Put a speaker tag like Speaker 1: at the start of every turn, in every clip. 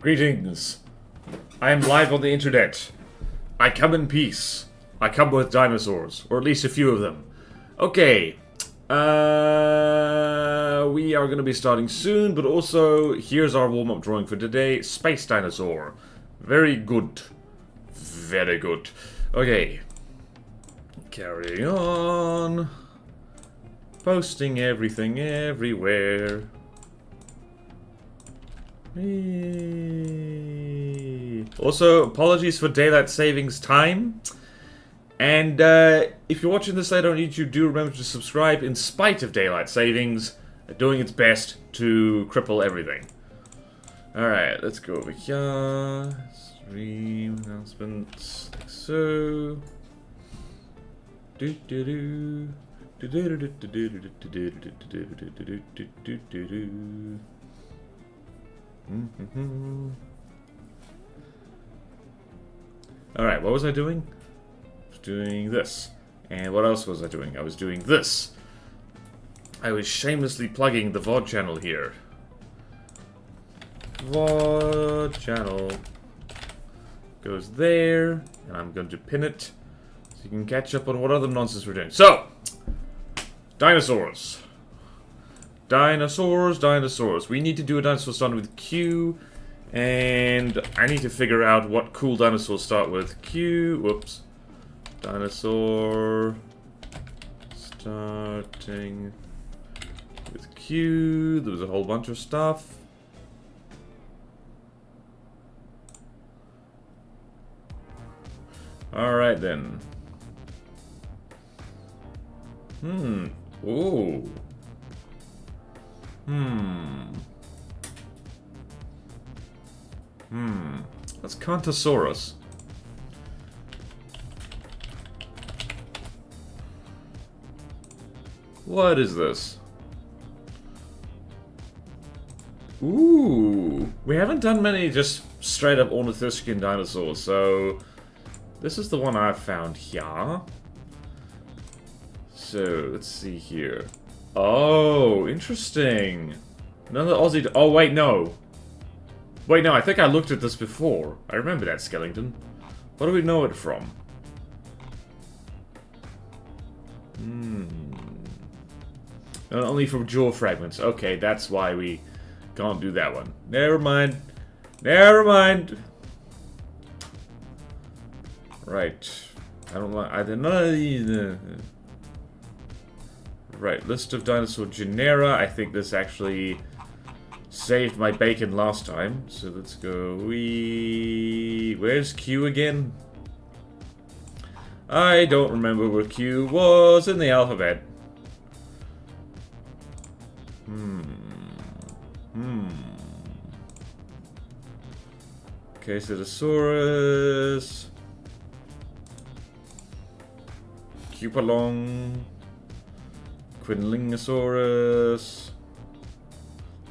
Speaker 1: Greetings. I am live on the internet. I come in peace. I come with dinosaurs, or at least a few of them. Okay. We are going to be starting soon, but also, here's our warm-up drawing for today. Space dinosaur. Very good. Very good. Okay. Carry on. Posting everything everywhere. Also, apologies for daylight savings time. And if you're watching this later on YouTube, do remember to subscribe in spite of daylight savings, doing its best to cripple everything. Alright, let's go over here. Stream announcements, like so. Alright, what was I doing? I was doing this. And what else was I doing? I was doing this. I was shamelessly plugging the VOD channel here. VOD channel goes there, and I'm going to pin it so you can catch up on what other nonsense we're doing. So, dinosaurs. Dinosaurs. We need to do a dinosaur starting with Q, and I need to figure out what cool dinosaurs start with Q. Whoops. Dinosaur starting with Q. There was a whole bunch of stuff. Alright then. Ooh. That's Qianzhousaurus. What is this? Ooh. We haven't done many just straight up ornithischian dinosaurs, so this is the one I've found here. So, let's see here. Oh, interesting. Another Aussie. Oh, wait, no. Wait, no, I think I looked at this before. I remember that skeleton. What do we know it from? Only from jaw fragments. Okay, that's why we can't do that one. Never mind. Never mind. Right. I don't like either none of these. Right, list of dinosaur genera. I think this actually saved my bacon last time. So let's go. Where's Q again? I don't remember where Q was in the alphabet. Qianzhousaurus. Cupalong. Quinlingosaurus.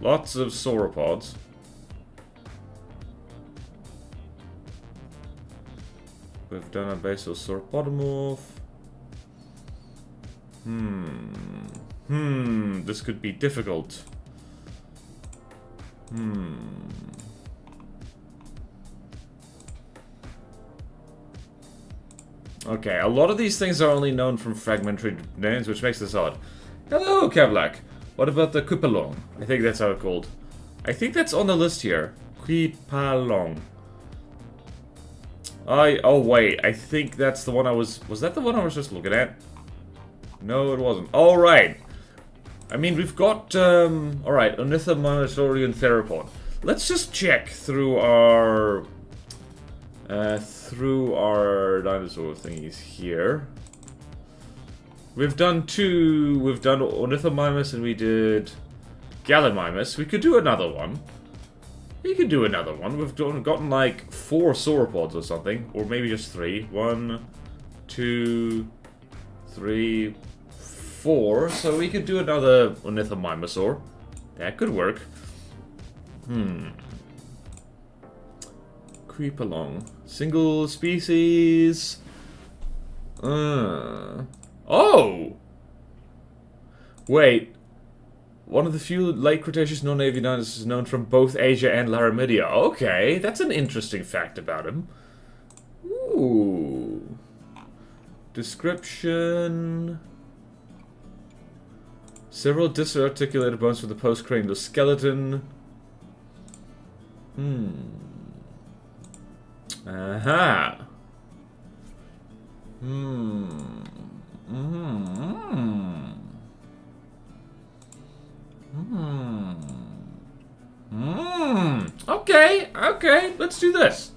Speaker 1: Lots of sauropods. We've done a basal sauropodomorph. This could be difficult. Okay, a lot of these things are only known from fragmentary names, which makes this odd. Hello, Kevlak. What about the Cupalong? I think that's how it's called. I think that's on the list here. Cupalong. Oh wait, I think that's the one I was that the one I was just looking at? No, it wasn't. Alright. I mean, we've got, alright, Ornithomimosaurian theropod. Let's just check through our dinosaur thingies here. We've done Ornithomimus and we did Gallimimus. We could do another one. We've gotten like 4 sauropods or something. Or maybe just 3. 1, 2, 3, 4. So we could do another Ornithomimosaur. That could work. Creep along. Single species. Oh! Wait. One of the few late Cretaceous non-avian dinosaurs known from both Asia and Laramidia. Okay, that's an interesting fact about him. Ooh. Description. Several disarticulated bones from the postcranial skeleton. Aha. Okay, let's do this.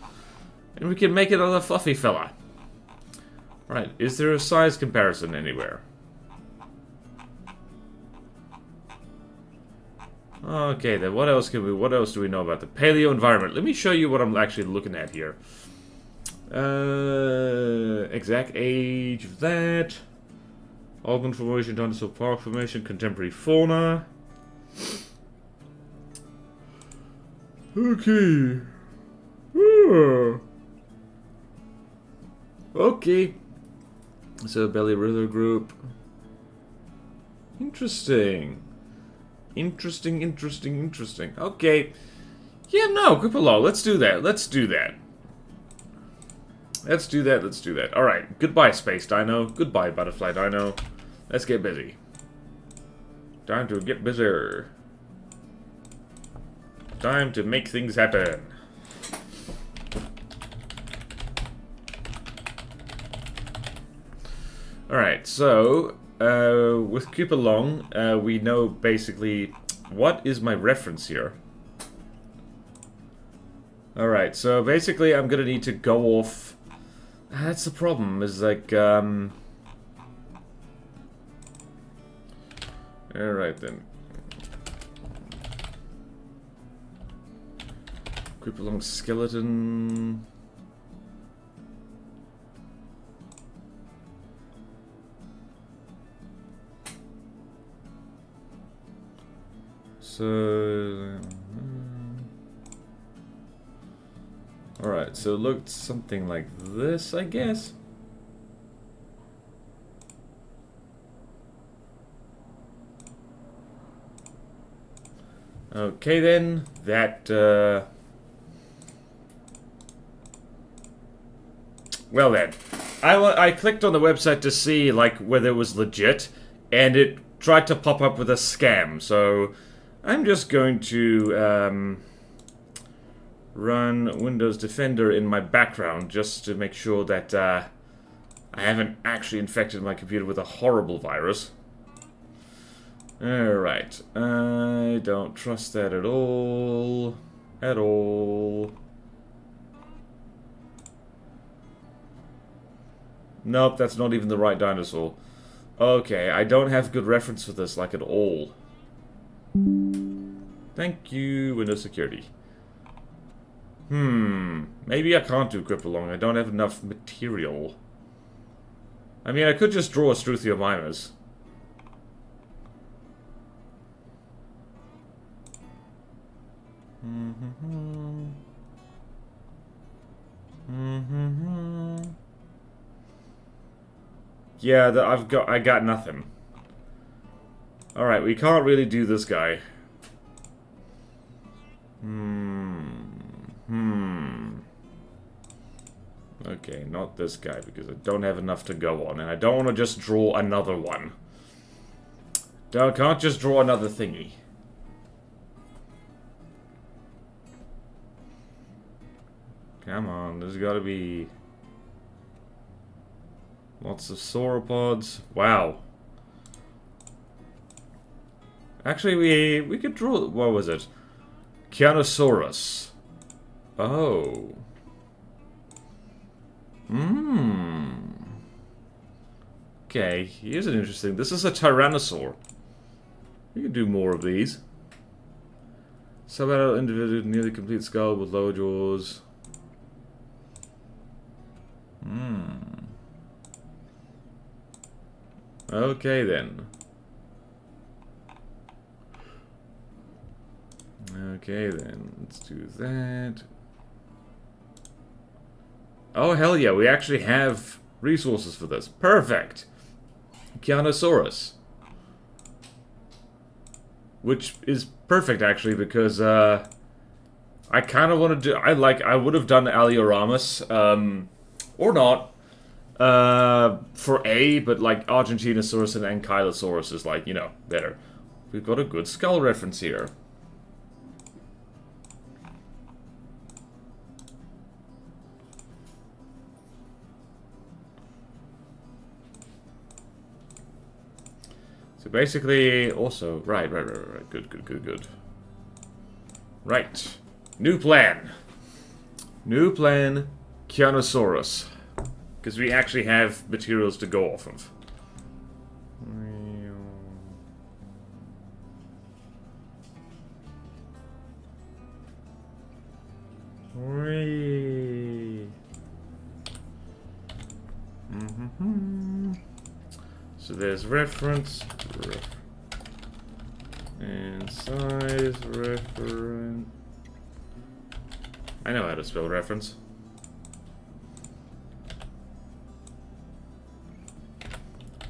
Speaker 1: And we can make it a fluffy fella. Right, is there a size comparison anywhere? Okay, then what else do we know about the paleo environment? Let me show you what I'm actually looking at here. Exact age of that. Haugen formation, Dinosaur Park formation, contemporary fauna. Okay. Okay. So belly river group. Interesting. Interesting. Okay. Yeah, no, Tupelo, let's do that. Let's do that. Alright, goodbye, Space Dino. Goodbye, Butterfly Dino. Let's get busy. Time to get busier. Time to make things happen. Alright, so, with Tupelo, we know basically what is my reference here. Alright, so basically I'm gonna need to go off. That's the problem, is like, alright then. Creep along skeleton. So... Alright, so it looked something like this, I guess. Okay then, that, well then, I clicked on the website to see, like, whether it was legit, and it tried to pop up with a scam, so I'm just going to, run Windows Defender in my background just to make sure that I haven't actually infected my computer with a horrible virus. Alright, I don't trust that at all. At all. Nope, that's not even the right dinosaur. Okay, I don't have good reference for this, like, at all. Thank you, Windows Security. Maybe I can't do grip along. I don't have enough material. I mean, I could just draw a Struthiomimus. Yeah, I got nothing. Alright, we can't really do this guy. Okay, not this guy, because I don't have enough to go on, and I don't want to just draw another one. I can't just draw another thingy. Come on, there's gotta be... lots of sauropods. Wow. Actually, we could draw... what was it? Qianzhousaurus. Oh. Okay, here's an interesting... this is a Tyrannosaur. We can do more of these. Subadult individual, nearly complete skull with lower jaws. Okay then. Okay then, let's do that. Oh hell yeah, we actually have resources for this. Perfect! Qianzhousaurus. which is perfect actually because I kind of want to do. I would have done Alioramus, or not, for A, but like Argentinosaurus and Ankylosaurus is like, you know, better. We've got a good skull reference here. So basically, also, right. Good. Right. New plan. New plan, Qianzhousaurus. Because we actually have materials to go off of. So there's reference, and size, reference. I know how to spell reference.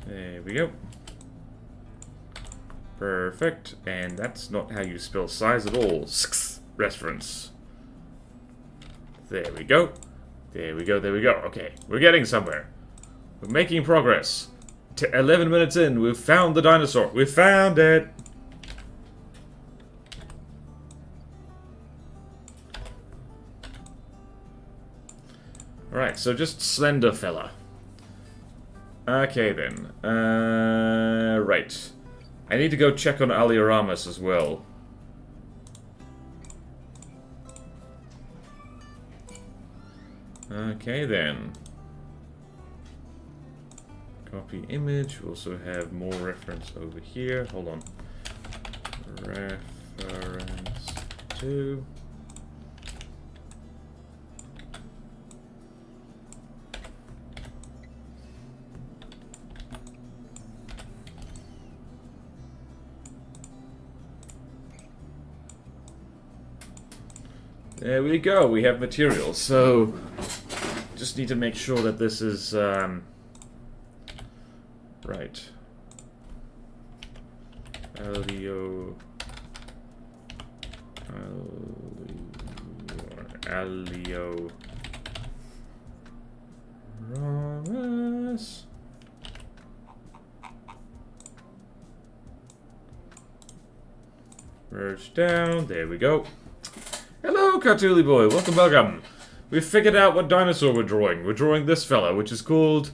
Speaker 1: There we go. Perfect. And that's not how you spell size at all. Reference. There we go. There we go. Okay, we're getting somewhere. We're making progress. 11 minutes in, we've found the dinosaur. We found it! Alright, so just slender fella. Okay then. Right. I need to go check on Alioramus as well. Okay then. Copy image. We also have more reference over here. Hold on. Reference to. There we go. We have material. So just need to make sure that this is right. Alioramus. Merge down. There we go. Hello, Cartooli boy. Welcome. We've figured out what dinosaur we're drawing. We're drawing this fella, which is called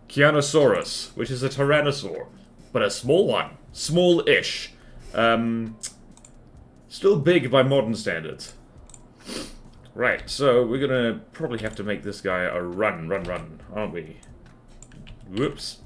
Speaker 1: Qianzhousaurus, which is a tyrannosaur, but a small one. Small-ish. Still big by modern standards. Right, so we're gonna probably have to make this guy a run, aren't we? Whoops.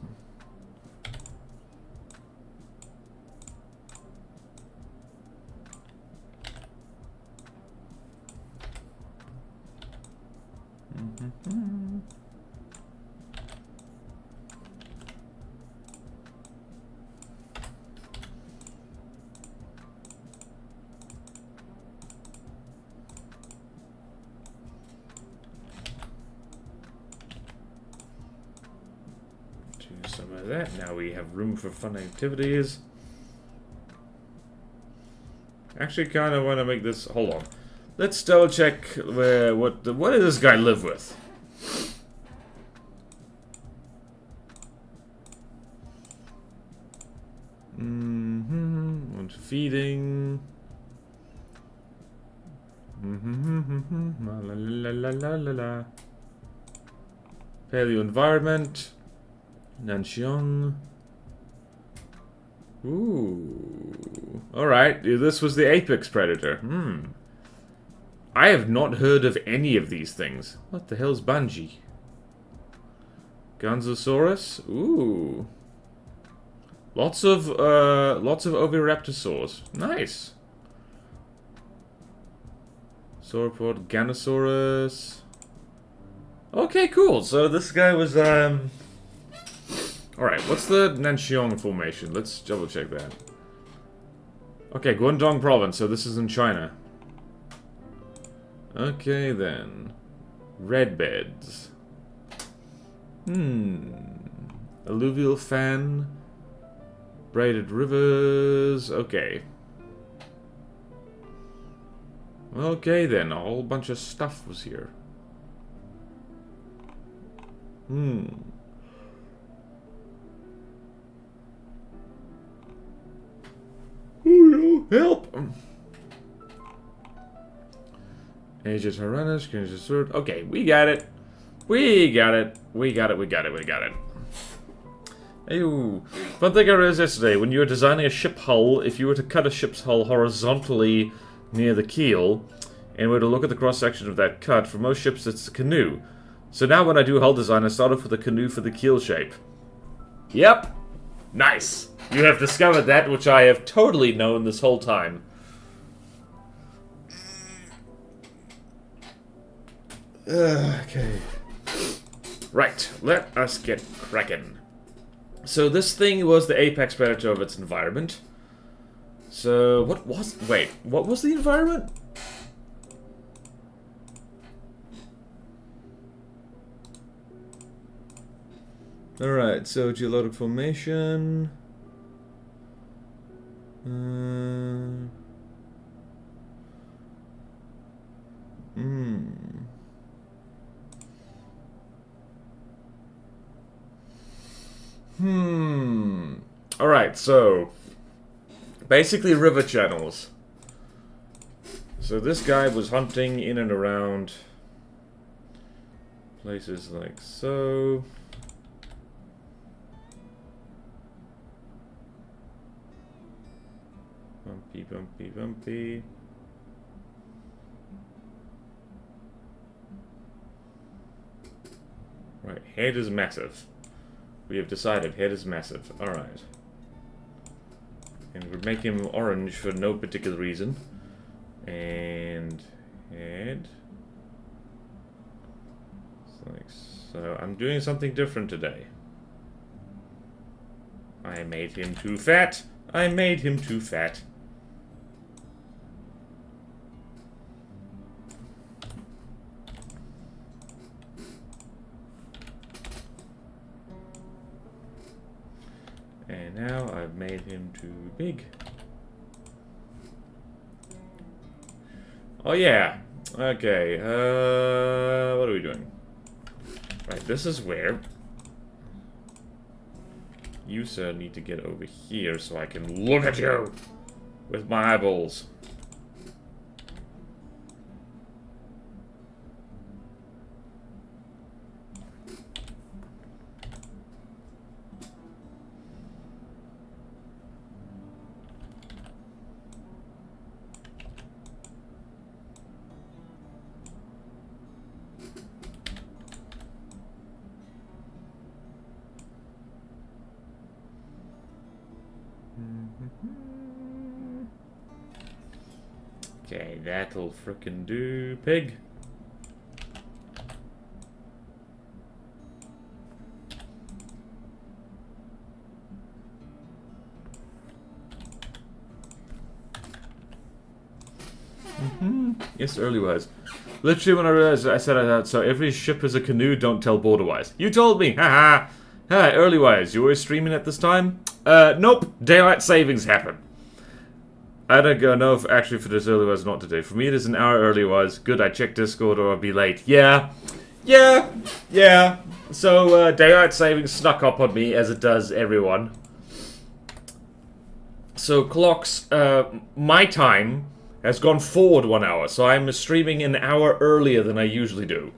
Speaker 1: Do some of that. Now we have room for fun activities. Actually, kind of want to make this. Hold on. Let's double check what does this guy live with? And feeding. La. Paleo environment. Nanxiong. Ooh. Alright, this was the apex predator. I have not heard of any of these things. What the hell's Bungie? Qianzhousaurus? Ooh. Lots of oviraptorosaurs. Nice. Sauropod, Ganosaurus. Okay, cool. So this guy was Alright, what's the Nanxiong formation? Let's double check that. Okay, Guangdong province, so this is in China. Okay then. Red beds. Alluvial fan. Braided rivers. Okay. Okay then, a whole bunch of stuff was here. Oh no, help! Agent Tyrannus, Qianzhousaurus. Okay, we got it. We got it. We got it. We got it. We got it. Ew. Fun thing I realized yesterday, when you were designing a ship hull, if you were to cut a ship's hull horizontally near the keel, and were to look at the cross-section of that cut, for most ships it's a canoe. So now when I do hull design, I start off with a canoe for the keel shape. Yep. Nice. You have discovered that, which I have totally known this whole time. Okay. Right, let us get cracking. So this thing was the apex predator of its environment. So what was... Wait, what was the environment? Alright, so geologic formation... Alright, so... basically river channels. So this guy was hunting in and around... places like so... Bumpy, bumpy, bumpy... Right, head is massive. We have decided head is massive. Alright. And we'll make him orange for no particular reason. And head. Like so. I'm doing something different today. I made him too fat. I made him too fat. And now I've made him too big. Oh yeah. Okay. What are we doing? Right, this is where you, sir, need to get over here so I can look at you with my eyeballs. Okay, that'll frickin' do, pig. Yes, early wise. Literally when I realized I said that, so every ship is a canoe, don't tell border-wise. You told me, haha! Hi, early wise, you always streaming at this time? Nope, daylight savings happen. I don't know if actually for this early wise not today. For me it is an hour early wise. Good, I check Discord or I'll be late. Yeah. So, daylight savings snuck up on me, as it does everyone. So, clocks, my time has gone forward 1 hour, so I'm streaming an hour earlier than I usually do.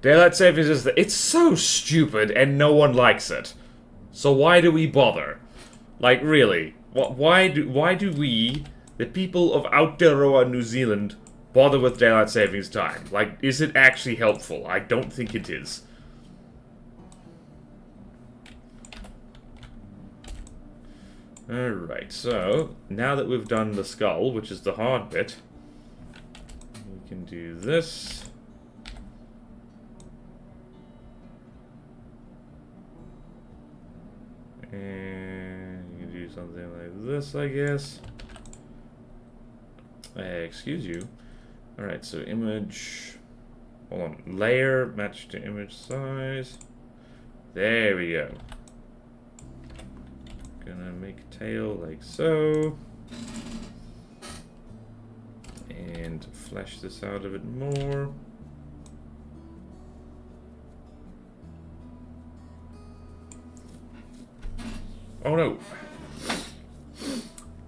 Speaker 1: Daylight savings is it's so stupid and no one likes it. So why do we bother? Like, really? Why do we, the people of Aotearoa, New Zealand, bother with daylight savings time? Like, is it actually helpful? I don't think it is. Alright, so, now that we've done the skull, which is the hard bit, we can do this. And you can do something like this, I guess. Excuse you. Alright, so image... Hold on. Layer, match to image size. There we go. Gonna make a tail like so. And And flesh this out a bit more. Oh no.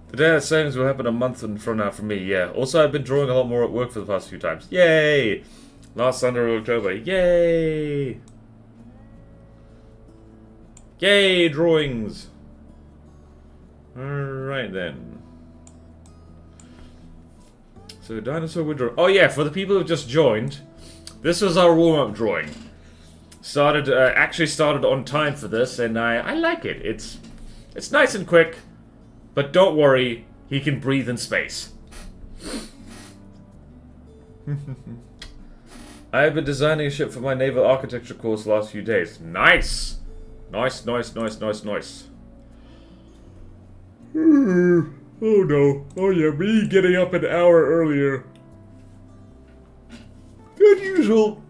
Speaker 1: The daylight savings will happen a month from now for me, yeah. Also, I've been drawing a lot more at work for the past few times. Yay! Last Sunday of October. Yay! Yay, drawings! Alright then. So, Dinosaur would draw. Oh yeah, for the people who just joined, this was our warm-up drawing. Actually started on time for this, and I like it. It's nice and quick, but don't worry, he can breathe in space. I've been designing a ship for my naval architecture course the last few days. Nice! Nice, nice, nice, nice, nice. Oh no. Oh yeah, me getting up an hour earlier than usual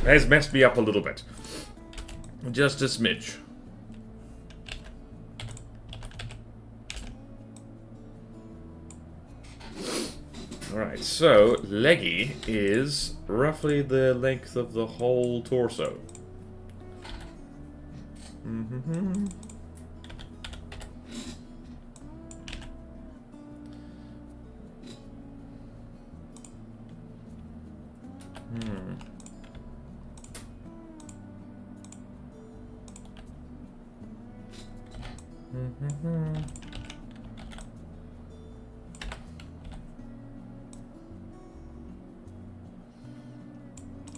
Speaker 1: has messed me up a little bit. Just a smidge. Alright, so leggy is roughly the length of the whole torso. Mm-hmm.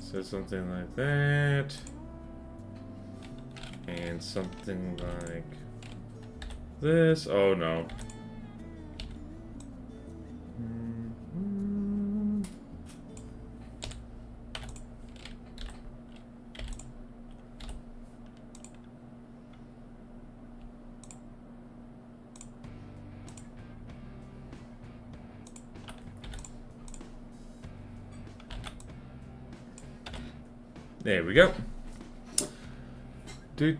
Speaker 1: So something like that. And something like this. Oh no. There we go. I've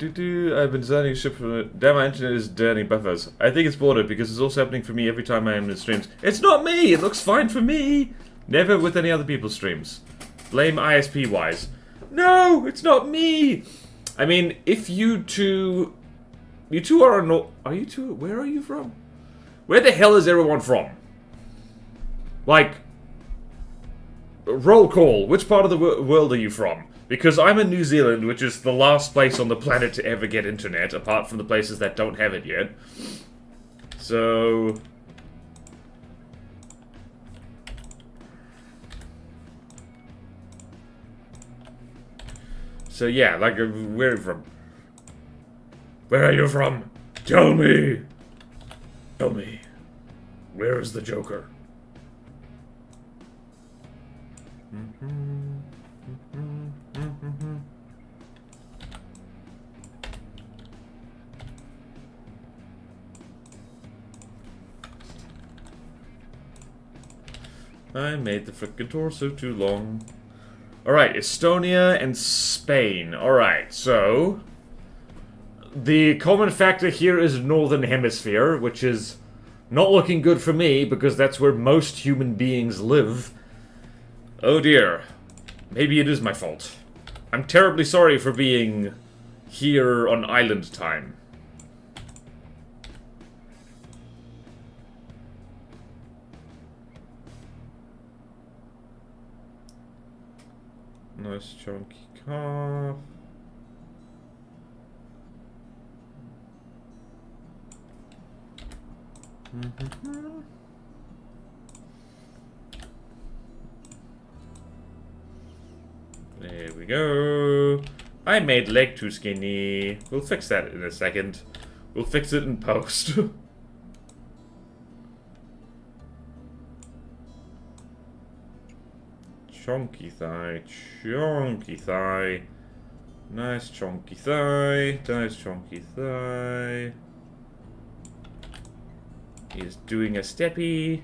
Speaker 1: been designing a ship for... Damn, my internet is dirty buffers. I think it's bordered because it's also happening for me every time I am in streams. It's not me! It looks fine for me! Never with any other people's streams. Blame ISP-wise. No! It's not me! I mean, if you two... You two are not... Are you two... Where are you from? Where the hell is everyone from? Like... Roll call. Which part of the world are you from? Because I'm in New Zealand, which is the last place on the planet to ever get internet, apart from the places that don't have it yet. So... So yeah, like, where are you from? Where are you from? Tell me! Tell me. Where is the Joker? I made the frickin' torso too long. Alright, Estonia and Spain. Alright, so... The common factor here is Northern Hemisphere, which is not looking good for me, because that's where most human beings live. Oh dear. Maybe it is my fault. I'm terribly sorry for being here on island time. Nice chunky calf. There we go. I made leg too skinny. We'll fix that in a second. We'll fix it in post. Chunky thigh, chunky thigh. Nice chunky thigh, nice chunky thigh. He's doing a steppy.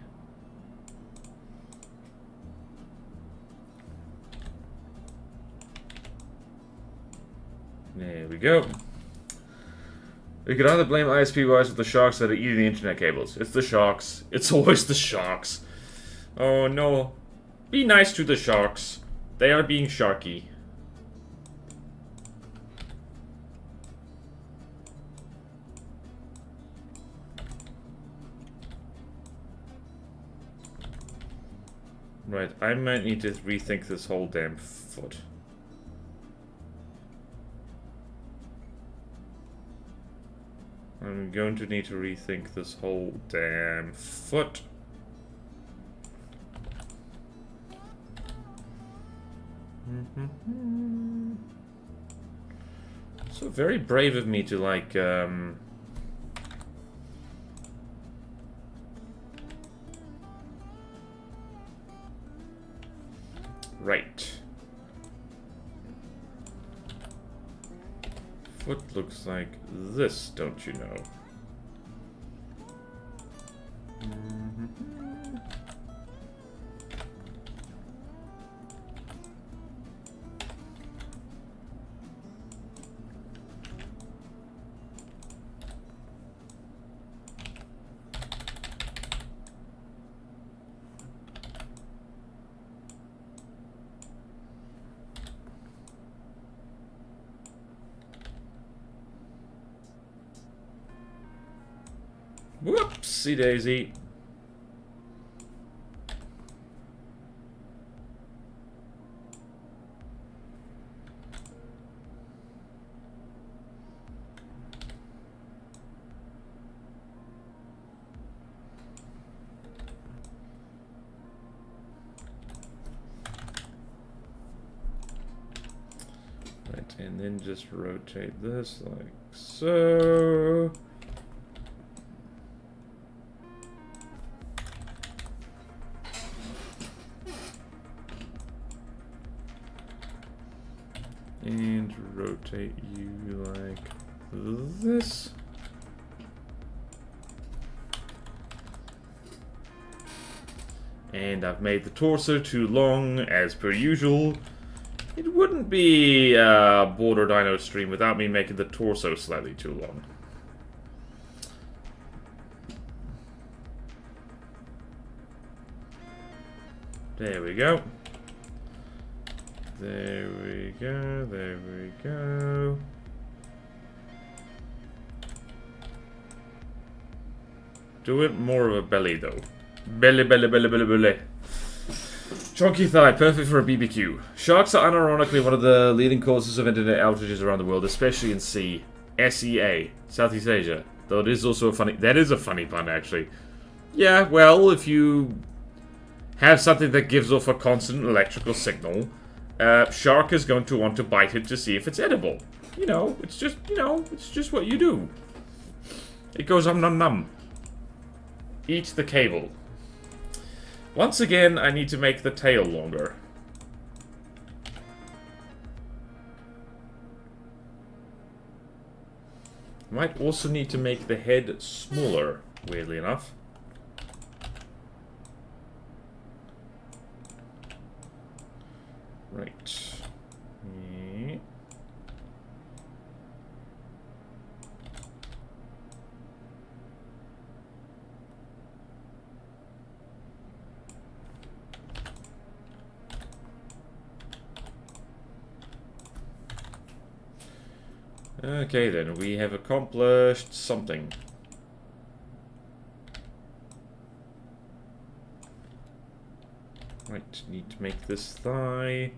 Speaker 1: There we go. We could either blame ISP-wise with the sharks that are eating the internet cables. It's the sharks. It's always the sharks. Oh no. Be nice to the sharks. They are being sharky. Right, I might need to rethink this whole damn foot. I'm going to need to rethink this whole damn foot. So very brave of me to, like, right. Foot looks like this, don't you know? Whoopsie daisy. Right, and then just rotate this like so. And rotate you like this. And I've made the torso too long, as per usual. It wouldn't be a Border Dino stream without me making the torso slightly too long. There we go. There we go, there we go. Do it more of a belly though. Belly, belly, belly, belly, belly. Chunky thigh, perfect for a BBQ. Sharks are unironically one of the leading causes of internet outages around the world, especially in SEA, Southeast Asia. Though it is also a funny, that is a funny pun actually. Yeah, well, if you have something that gives off a constant electrical signal, shark is going to want to bite it to see if it's edible. You know, it's just, it's just what you do. It goes num num. Eat the cable. Once again, I need to make the tail longer. Might also need to make the head smaller, weirdly enough. Right. Okay then, we have accomplished something. Right, need to make this thigh.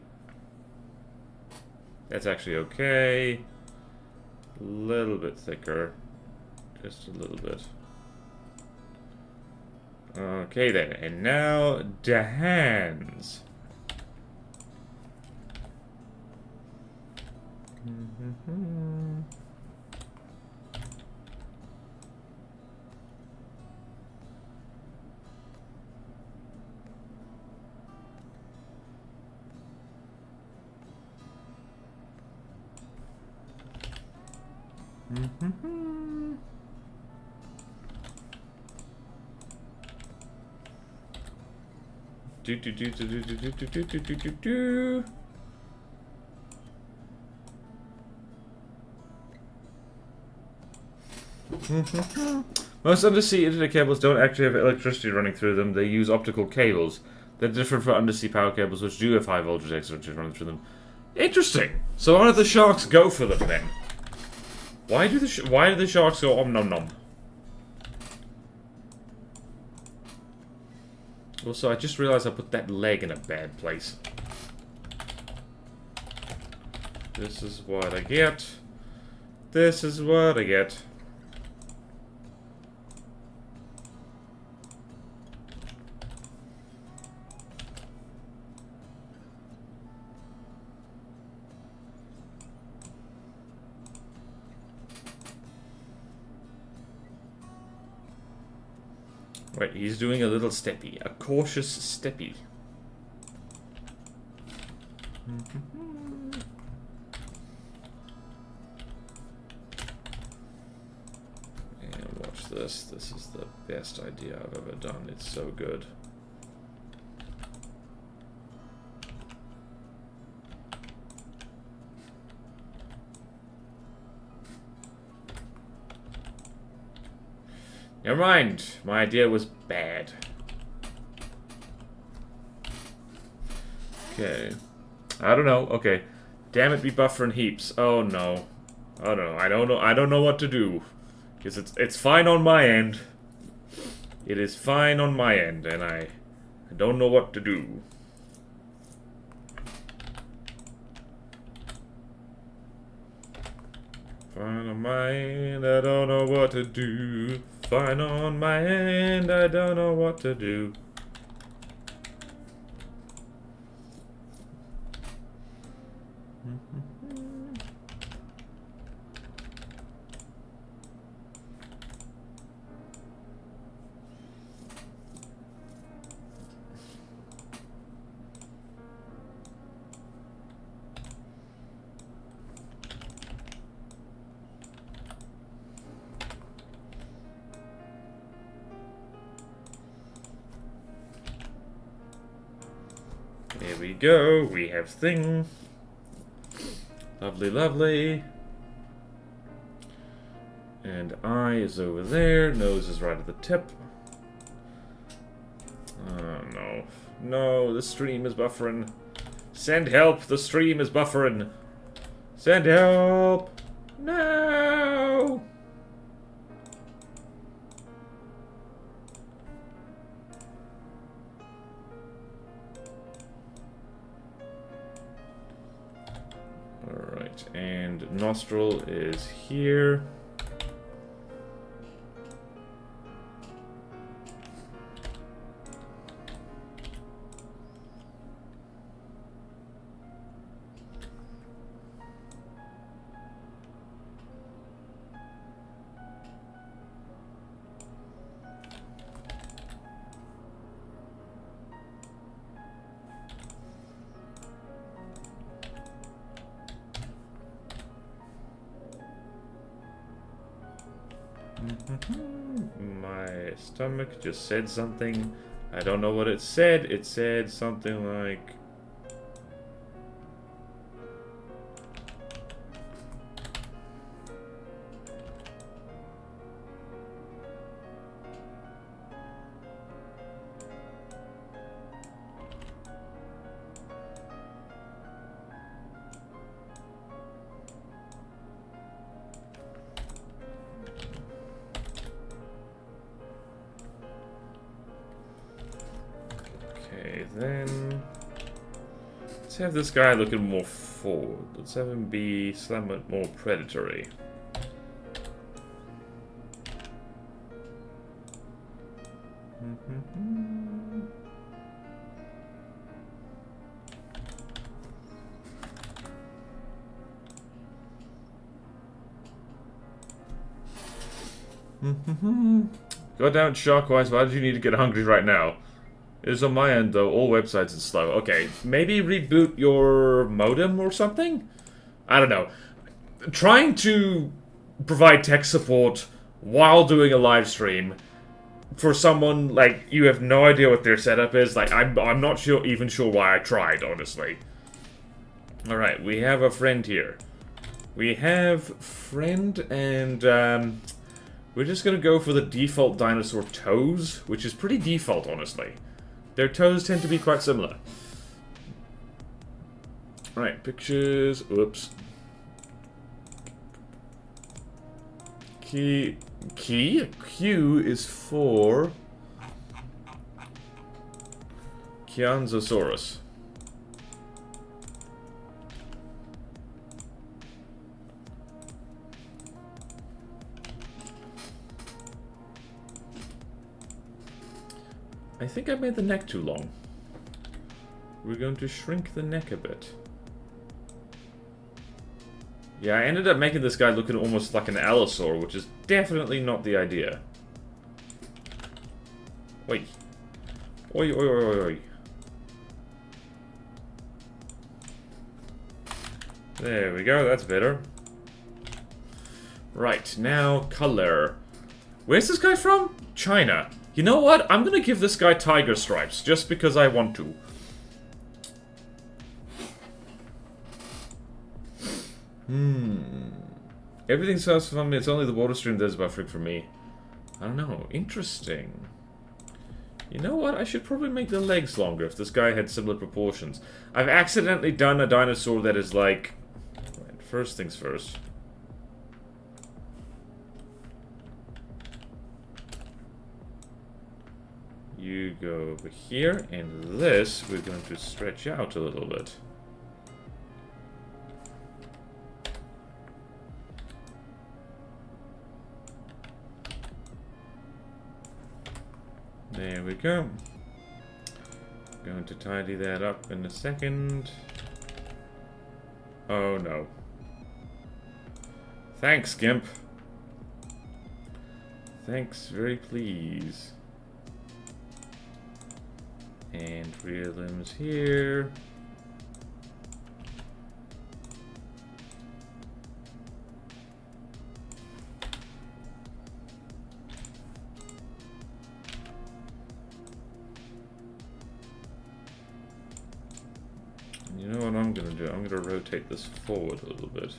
Speaker 1: That's actually okay. A little bit thicker. Just a little bit. Okay then, and now the hands. Do. Most undersea internet cables don't actually have electricity running through them. They use optical cables. They're different from undersea power cables, which do have high voltage electricity running through them. Interesting. So why do the sharks go for them then? Why do the sharks go om nom nom? Also, I just realized I put that leg in a bad place. This is what I get. This is what I get. Right, he's doing a little steppy. A cautious steppy. And watch this. This is the best idea I've ever done. It's so good. Never mind. My idea was bad. Okay. I don't know. Okay. Damn it, be buffering heaps. Oh no. Oh no. I don't know what to do. Because it's fine on my end. It is fine on my end, and I don't know what to do. Fine on my end, I don't know what to do. Fine on my end, I don't know what to do. Here we go, we have thing. Lovely, lovely. And eye is over there, nose is right at the tip. Oh no. No, the stream is buffering. Send help, the stream is buffering. Send help! No! Alright, and nostril is here. My stomach just said something. I don't know what it said. It said something like... Then let's have this guy looking more forward. Let's have him be somewhat more predatory. God damn it, Sharkwise, why did you need to get hungry right now? It is on my end, though. All websites are slow. Okay, maybe reboot your modem or something? I don't know. Trying to provide tech support while doing a live stream for someone, like, you have no idea what their setup is. Like, I'm not even sure why I tried, honestly. Alright, we have a friend here. We have friend, and, We're just gonna go for the default dinosaur toes, which is pretty default, honestly. Their toes tend to be quite similar. Right, pictures. Oops. Q is for Qianzhousaurus. I think I made the neck too long. We're going to shrink the neck a bit. Yeah, I ended up making this guy looking almost like an allosaur, which is definitely not the idea. Oi. Oi, oi, oi, oi, oi. There we go, that's better. Right, now color. Where's this guy from? China. You know what? I'm gonna give this guy tiger stripes, just because I want to. Everything sounds fun, it's only the water stream that's buffering for me. I don't know. Interesting. You know what? I should probably make the legs longer if this guy had similar proportions. I've accidentally done a dinosaur that is like... Right, first things first. You go over here, and this we're going to stretch out a little bit. There we go. Going to tidy that up in a second. Oh no. Thanks, Gimp. Thanks, very please. And rear limbs here. You know what I'm gonna do? I'm gonna rotate this forward a little bit.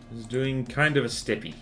Speaker 1: This is doing kind of a steppy.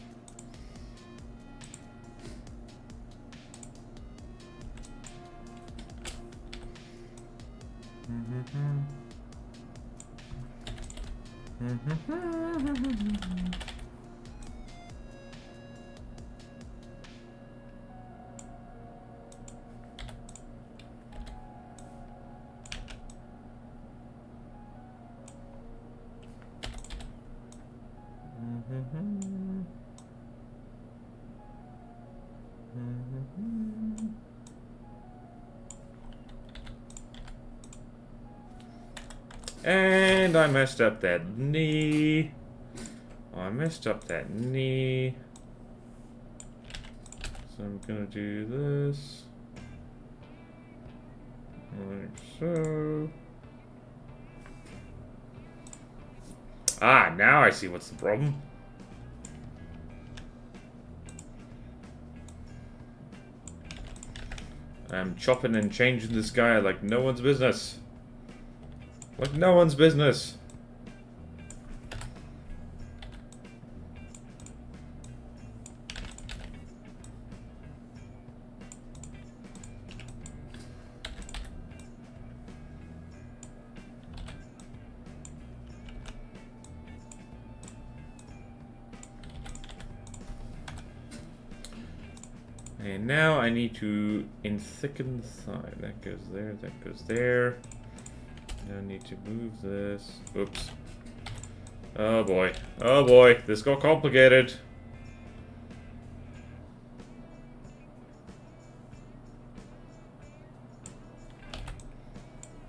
Speaker 1: And I messed up that knee. Oh, I messed up that knee. So I'm gonna do this. Like so. Ah, now I see what's the problem. I'm chopping and changing this guy like no one's business. Like no one's business. And now I need to thicken the thigh. That goes there, that goes there. Now I need to move this. Oops. Oh boy. Oh boy. This got complicated.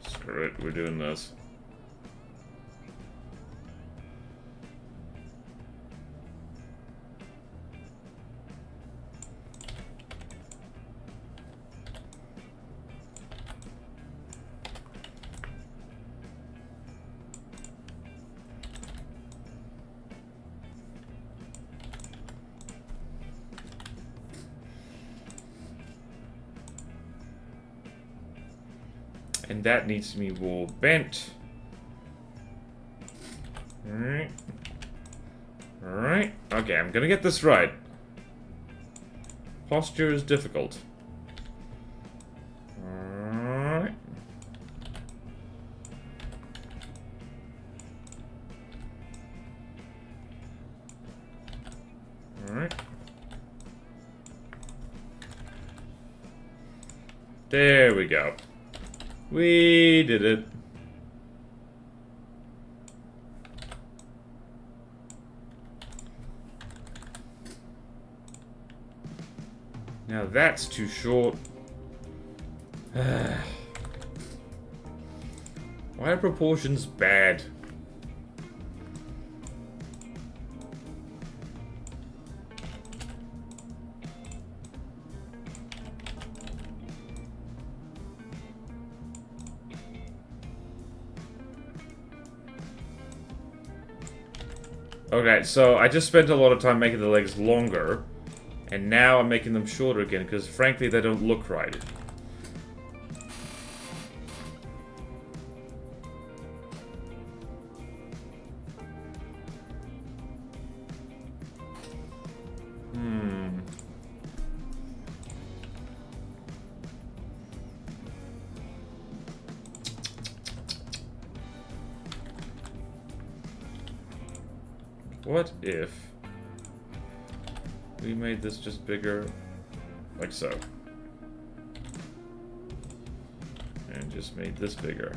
Speaker 1: Screw it. We're doing this. And that needs to be more bent. Alright. Alright. Okay, I'm gonna get this right. Posture is difficult. Alright. Alright. There we go. We did it. Now that's too short. Why are proportions bad? Okay, so I just spent a lot of time making the legs longer, and now I'm making them shorter again, because frankly they don't look right. What if we made this just bigger, like so, and just made this bigger,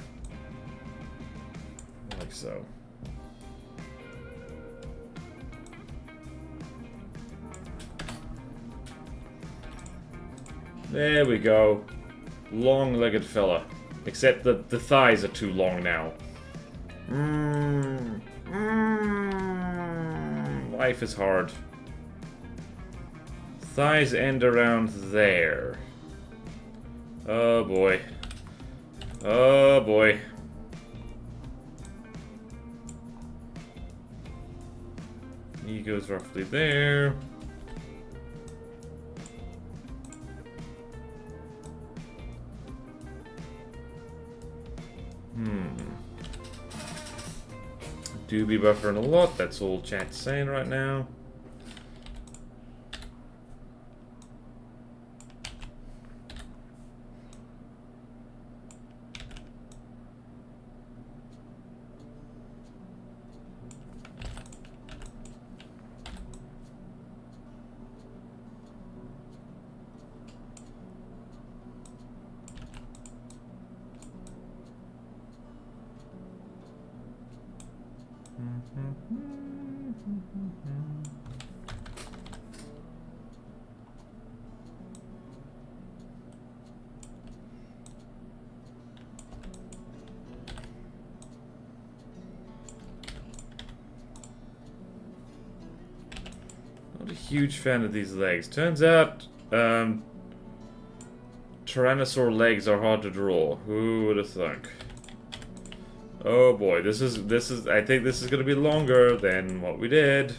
Speaker 1: like so. There we go. Long-legged fella. Except that the thighs are too long now. Life is hard. Thighs end around there. Oh boy. Oh boy. He goes roughly there. Do be buffering a lot, that's all chat's saying right now. Not a huge fan of these legs. Turns out, Tyrannosaur legs are hard to draw. Who would have thunk? Oh boy, this is I think this is gonna be longer than what we did.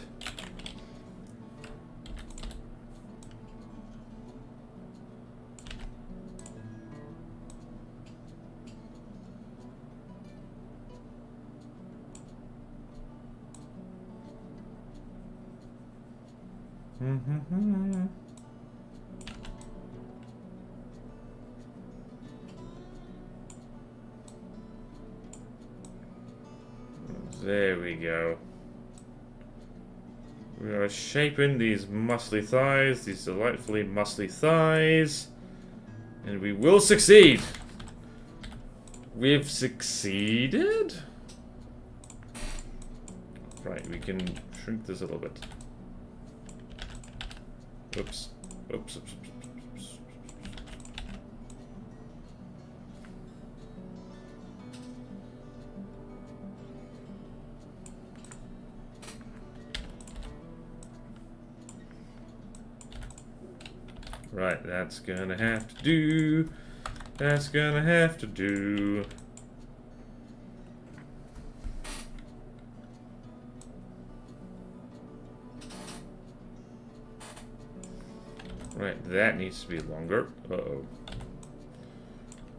Speaker 1: There we go. We are shaping these muscly thighs, these delightfully muscly thighs, and we will succeed. We've succeeded? Right, we can shrink this a little bit. Oops. Oops, oops, oops, oops. Right, that's gonna have to do. That's gonna have to do. Right, that needs to be longer. Uh-oh.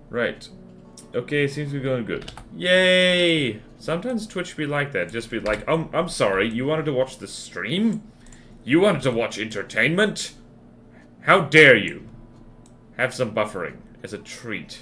Speaker 1: Right. Okay, seems to be going good. Yay! Sometimes Twitch be like that. Just be like, I'm sorry, you wanted to watch the stream? You wanted to watch entertainment? How dare you? Have some buffering as a treat.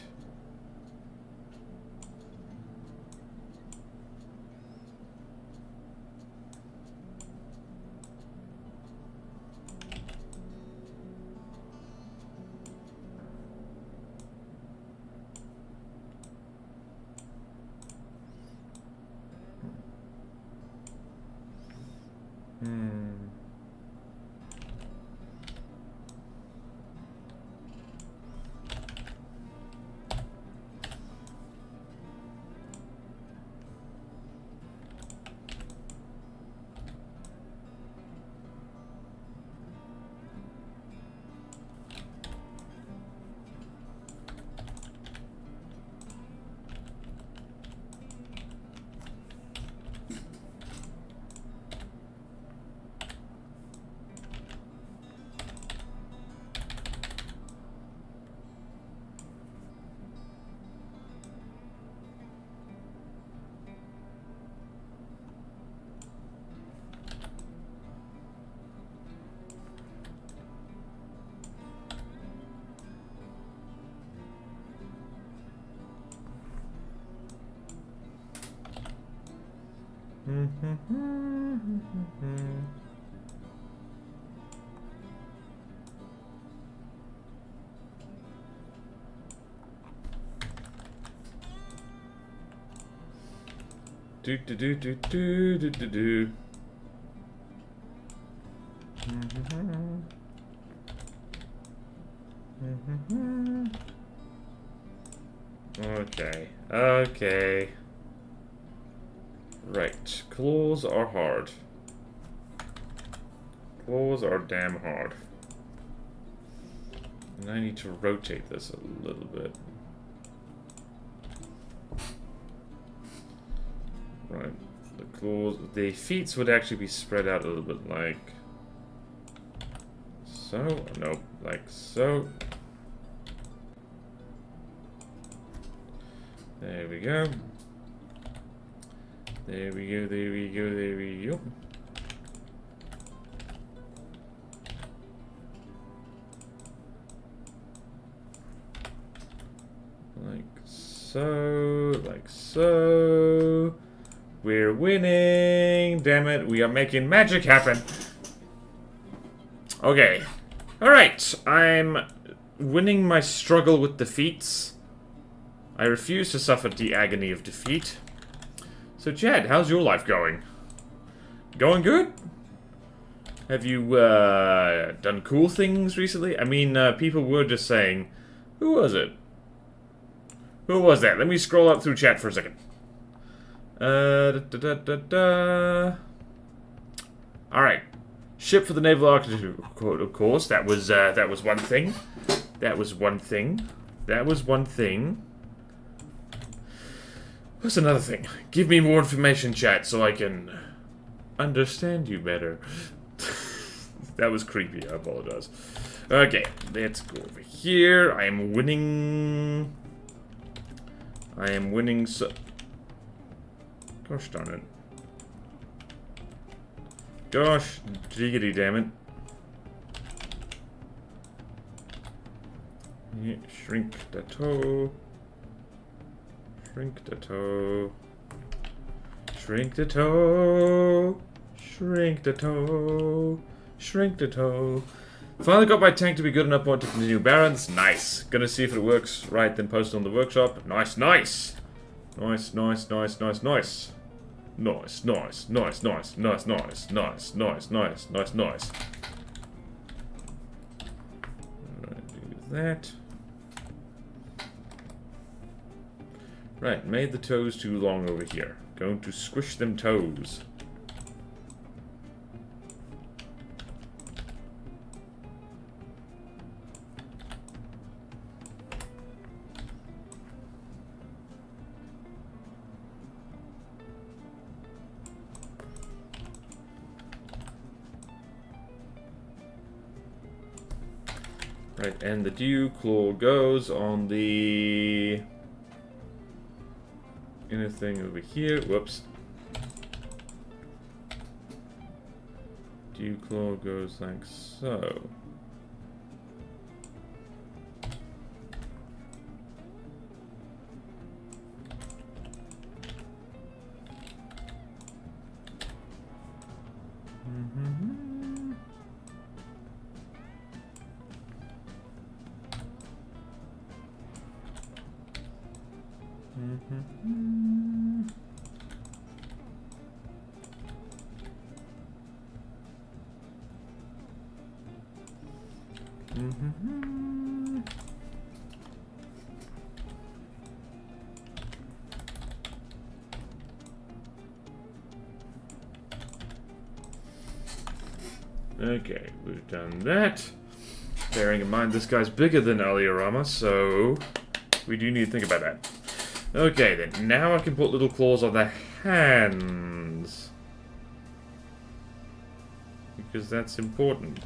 Speaker 1: Do do do do do do do do. Okay. Okay. Right. Claws are hard. Claws are damn hard. And I need to rotate this a little bit. Right. The claws, the feet would actually be spread out a little bit like so. Nope, like so. There we go. There we go, there we go, there we go. Like so, like so. We're winning! Damn it, we are making magic happen! Okay. Alright, I'm winning my struggle with defeats. I refuse to suffer the agony of defeat. So, Chad, how's your life going? Going good? Have you, done cool things recently? I mean, people were just saying... Who was it? Who was that? Let me scroll up through chat for a second. Alright. Ship for the Naval Architecture, of course. That was one thing. That was one thing. That was one thing. What's another thing? Give me more information, chat, so I can understand you better. That was creepy, I apologize. Okay, let's go over here. I am winning... so... Gosh darn it. Gosh, jiggity damn it. Yeah, shrink the toe. Shrink the toe. Shrink the toe. Shrink the toe. Shrink the toe. Finally got my tank to be good enough to continue Barons. Nice. Gonna see if it works right, then post it on the workshop. Nice, nice. Nice, nice, nice, nice, nice. Nice, nice, nice, nice, nice, nice, nice, nice, nice, nice, nice. Do that. Right, made the toes too long over here. Going to squish them toes. Right, and the dew claw goes on the... anything over here. Whoops. Dew claw goes like so.
Speaker 2: Okay, we've done that. Bearing in mind this guy's bigger than Aliorama, so we do need to think about that. Okay then, now I can put little claws on the hands. Because that's important.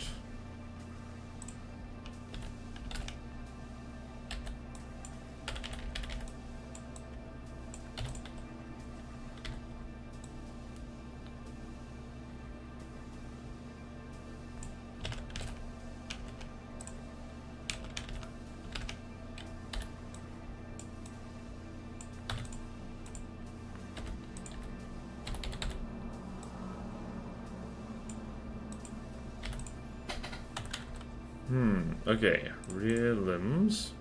Speaker 2: Okay, rear limbs.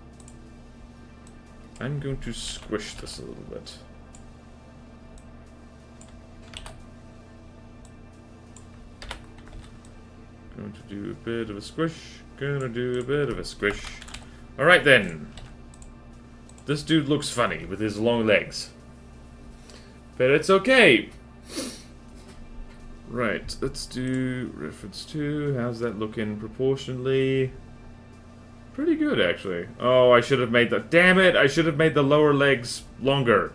Speaker 2: I'm going to squish this a little bit. Going to do a bit of a squish. Gonna do a bit of a squish. Alright then. This dude looks funny with his long legs. But it's okay. Right, let's do reference 2. How's that looking proportionally? Pretty good, actually. Oh, I should have made the... Damn it! I should have made the lower legs longer.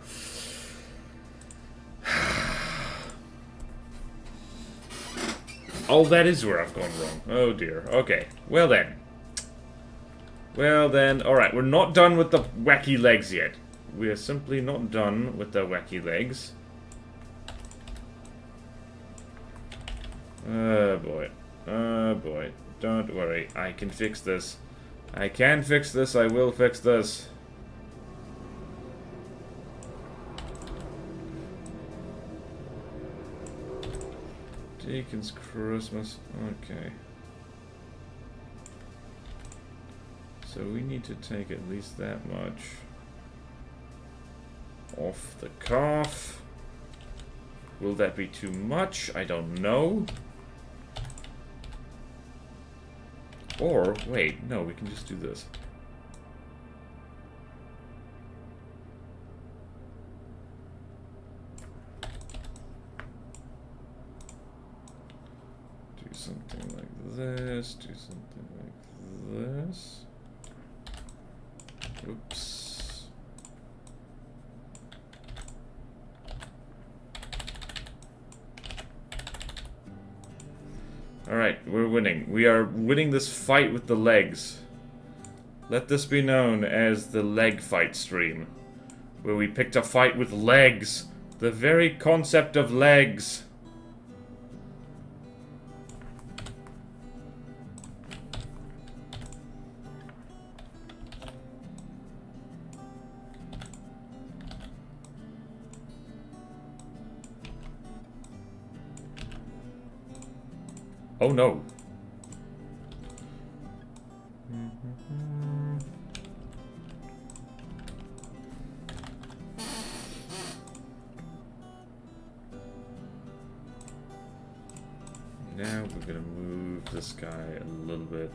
Speaker 2: Oh, that is where I've gone wrong. Oh, dear. Okay. Well, then. Well, then. Alright, we're not done with the wacky legs yet. We are simply not done with the wacky legs. Oh, boy. Oh, boy. Don't worry. I can fix this. I can fix this. I will fix this. Deacon's Christmas. Okay. So we need to take at least that much off the calf. Will that be too much? I don't know. Or, wait, no, we can just do this. Do something like this, do something like this. Oops. Alright, we're winning. We are winning this fight with the legs. Let this be known as the leg fight stream. Where we picked a fight with legs. The very concept of legs. Oh no. Now we're gonna move this guy a little bit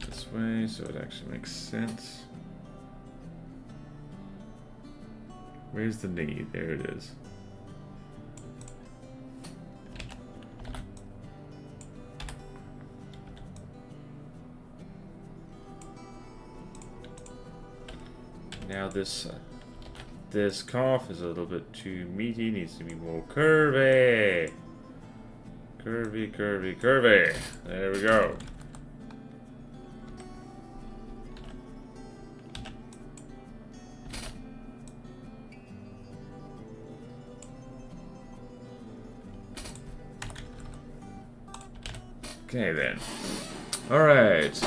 Speaker 2: this way so it actually makes sense. Where's the knee? There it is. Now this calf is a little bit too meaty, needs to be more curvy. Curvy, curvy, curvy. There we go.
Speaker 1: Okay, then. Alright.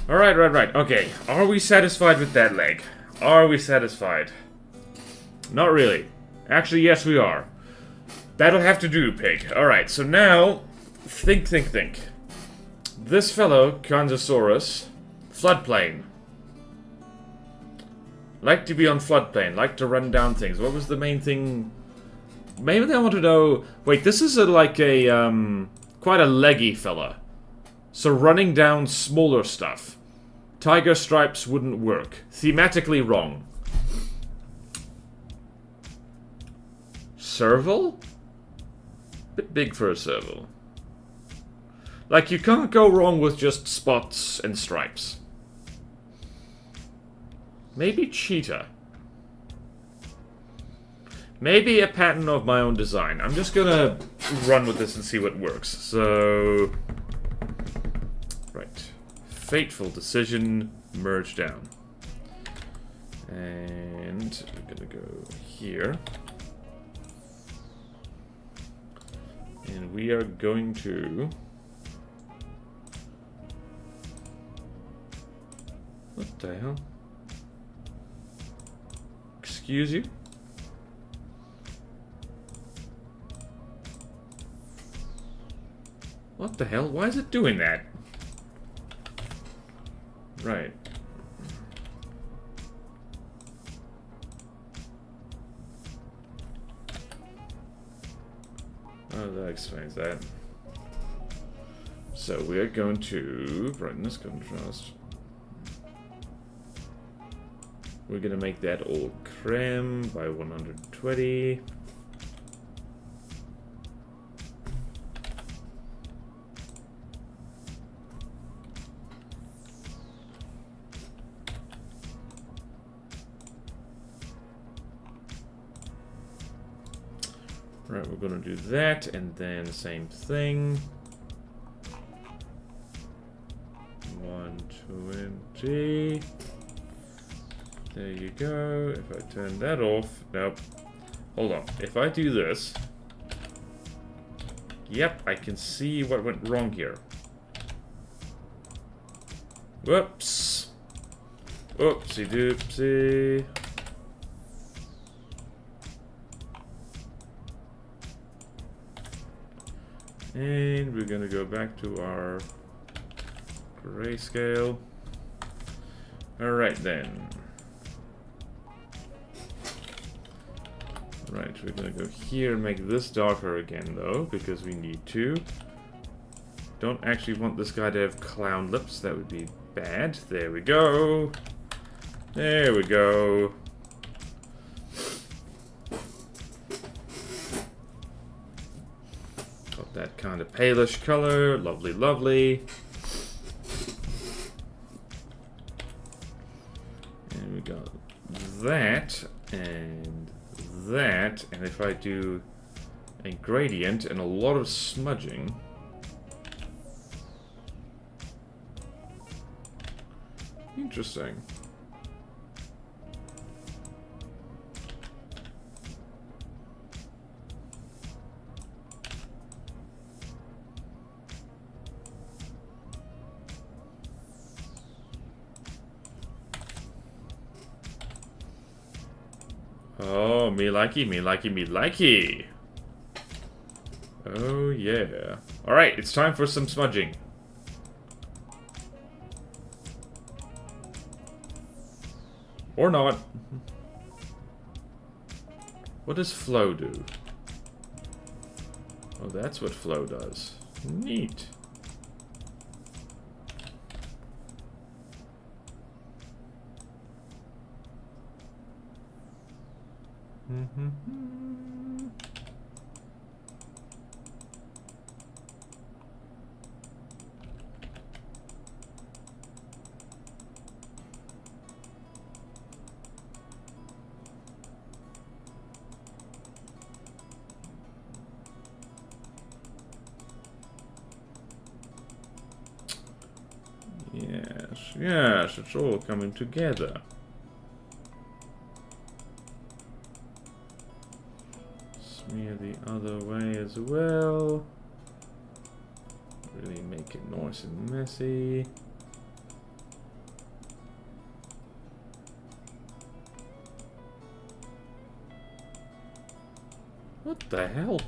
Speaker 1: Alright, right. Okay, are we satisfied with that leg? Are we satisfied? Not really. Actually, yes, we are. That'll have to do, pig. Alright, so now, think. This fellow, Qianzhousaurus, floodplain. Like to be on floodplain, like to run down things. What was the main thing? Maybe they want to know... Wait, this is quite a leggy fella. So running down smaller stuff. Tiger stripes wouldn't work. Thematically wrong. Serval? Bit big for a serval. Like, you can't go wrong with just spots and stripes. Maybe cheetah. Maybe a pattern of my own design. I'm just gonna run with this and see what works. So... Right. Fateful decision. Merge down. And we're gonna go here. And we are going to... What the hell? Excuse you? What the hell? Why is it doing that? Right. Oh, that explains that. So we are going to brightness contrast. We're gonna make that all creme by 120. Right, we're gonna do that, and then same thing. 120. There you go. If I turn that off... Nope. Hold on. If I do this... Yep, I can see what went wrong here. Whoops. Oopsie doopsie. And we're gonna go back to our grayscale. Alright then. Right, we're gonna go here and make this darker again though, because we need to. Don't actually want this guy to have clown lips, that would be bad. There we go. There we go. Got that kind of palish color, lovely, lovely. And we got that, and that, and if I do a gradient and a lot of smudging, interesting. Oh, me likey, me likey, me likey. Oh, yeah. Alright, it's time for some smudging. Or not. What does flow do? Oh, that's what flow does. Neat. Yes, it's all coming together. Smear the other way as well.
Speaker 2: Really make it nice and messy. What the hell?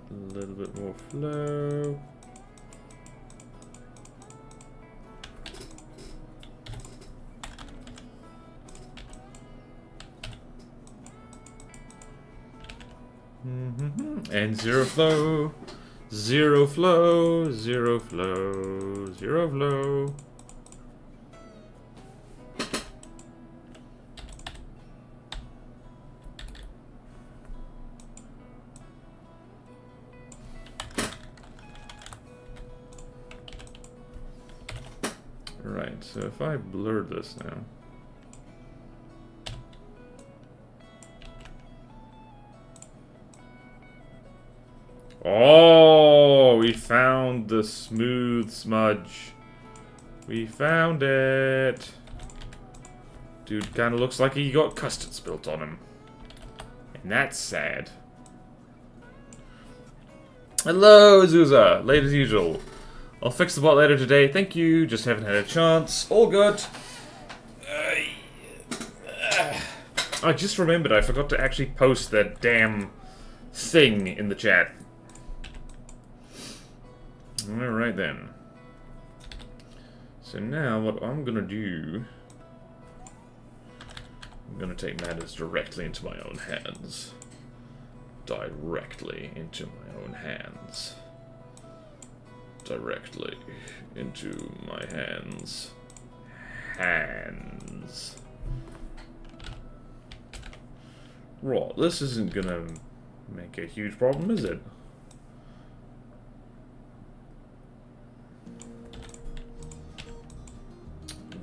Speaker 2: A little bit more flow. And zero flow. Zero flow. Zero flow. Zero flow. Right, so if I blur this now. Oh, we found the smooth smudge. We found it. Dude kind of looks like he got custard spilt on him. And that's sad. Hello, Zuza. Late as usual. I'll fix the bot later today. Thank you. Just haven't had a chance. All good. I just remembered I forgot to actually post that damn thing in the chat. Alright then. So now what I'm gonna do... I'm gonna take matters directly into my own hands. Directly into my own hands. Directly into my hands. Hands. Right, this isn't gonna make a huge problem, is it?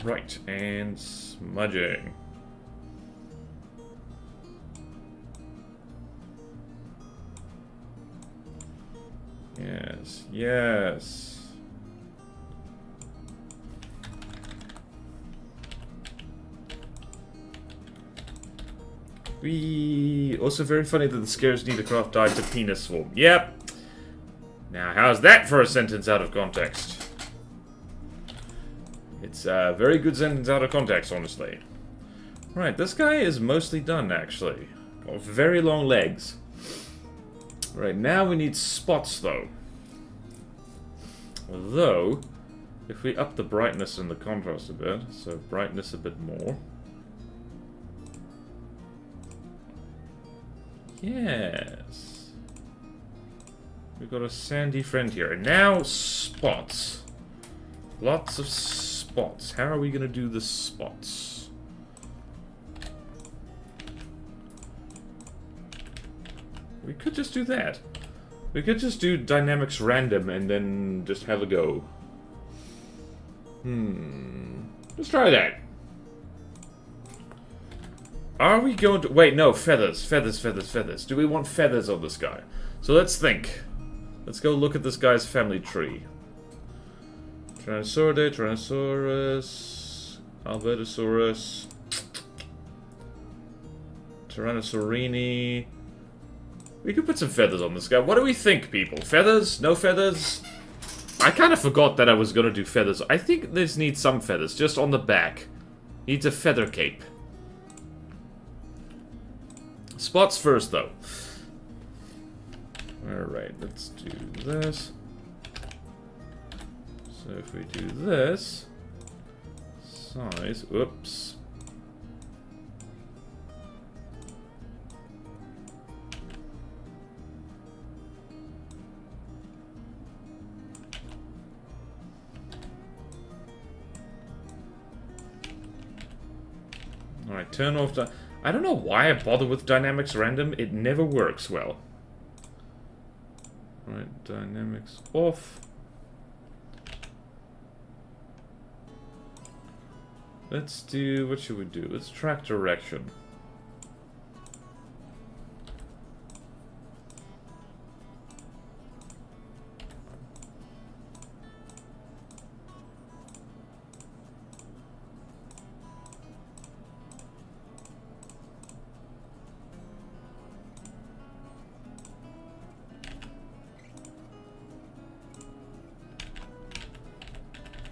Speaker 2: Right, and smudging. Yes, yes. Also very funny that the scarce Niedercraft died to penis swarm. Yep. Now, how's that for a sentence out of context? It's a very good sentence out of context, honestly. Right, this guy is mostly done, actually. Got very long legs. Right, now we need spots, though. Although, if we up the brightness and the contrast a bit, so brightness a bit more. Yes. We've got a sandy friend here. And now, spots. Lots of spots. How are we going to do the spots? We could just do that. We could just do dynamics random and then just have a go. Let's try that. Are we going to... Wait, no, feathers. Feathers, feathers, feathers. Do we want feathers on this guy? So let's think. Let's go look at this guy's family tree. Tyrannosauridae, Tyrannosaurus, Albertosaurus, Tyrannosaurini. We could put some feathers on this guy. What do we think, people? Feathers? No feathers? I kind of forgot that I was going to do feathers. I think this needs some feathers, just on the back. Needs a feather cape. Spots first, though. Alright, let's do this. So if we do this, size, whoops. Alright, turn off the... I don't know why I bother with dynamics random, it never works well. Alright, dynamics off. Let's do, what should we do? Let's track direction.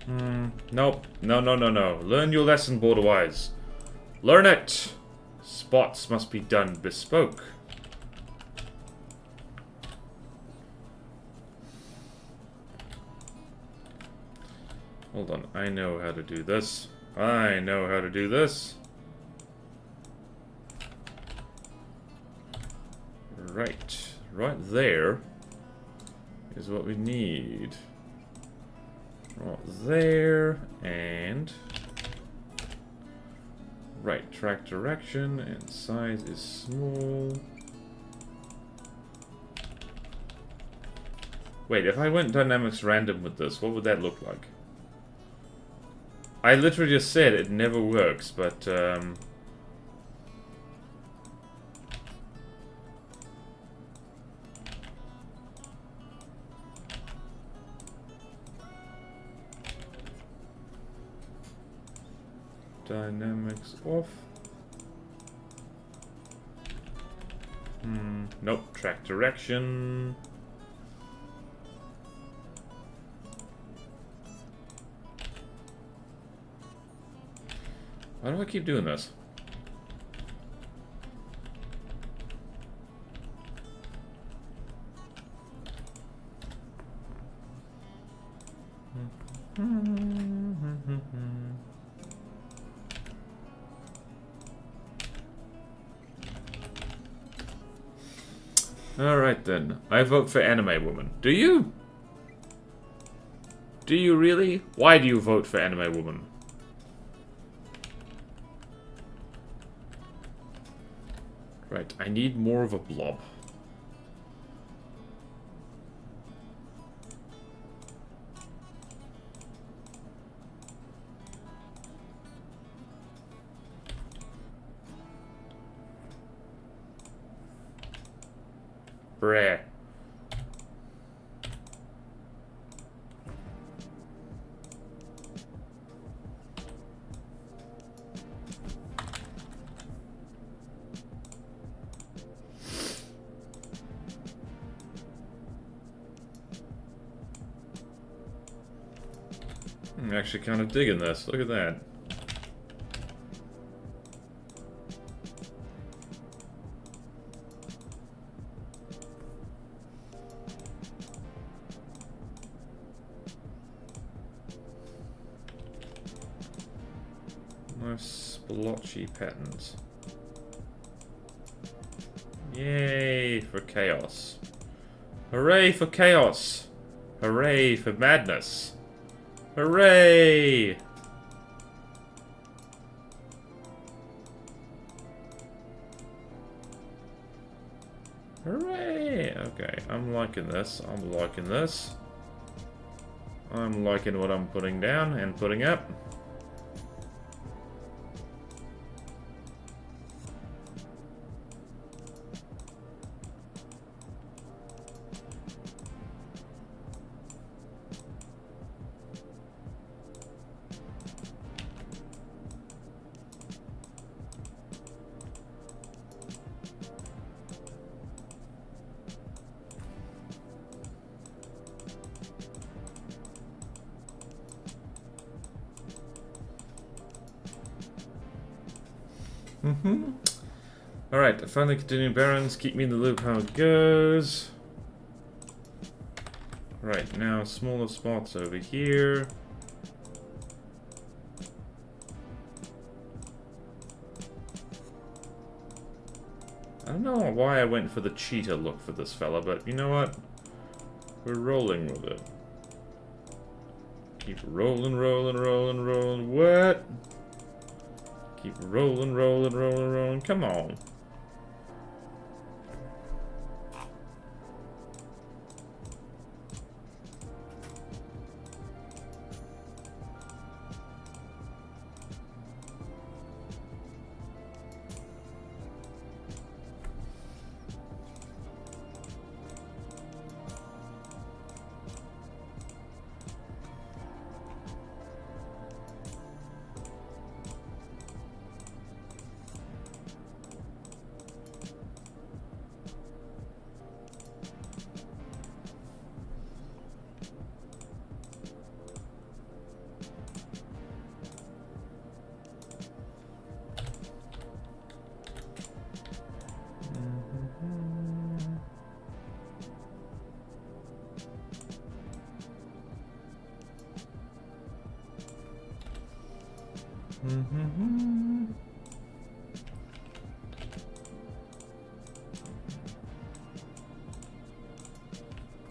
Speaker 2: Nope. No. Learn your lesson, Borderwise. Learn it! Spots must be done bespoke. Hold on, I know how to do this. I know how to do this. Right there is what we need. Right there, and... Right, track direction, and size is small. Wait, if I went dynamics random with this, what would that look like? I literally just said it never works, but, dynamics off. Nope, track direction. Why do I keep doing this? Alright then. I vote for Anime Woman. Do you? Do you really? Why do you vote for Anime Woman? Right, I need more of a blob. Bruh. I'm actually kind of digging this. Look at that. Nice splotchy patterns. Yay for chaos. Hooray for chaos. Hooray for madness. Hooray! Hooray! Okay, I'm liking this. I'm liking this. I'm liking what I'm putting down and putting up. Alright, finally continuing Barons, keep me in the loop how it goes. Right, now smaller spots over here. I don't know why I went for the cheetah look for this fella, but you know what? We're rolling with it. Keep rolling, rolling, rolling, rolling. What? Keep rolling, rolling, rolling, rolling. Come on.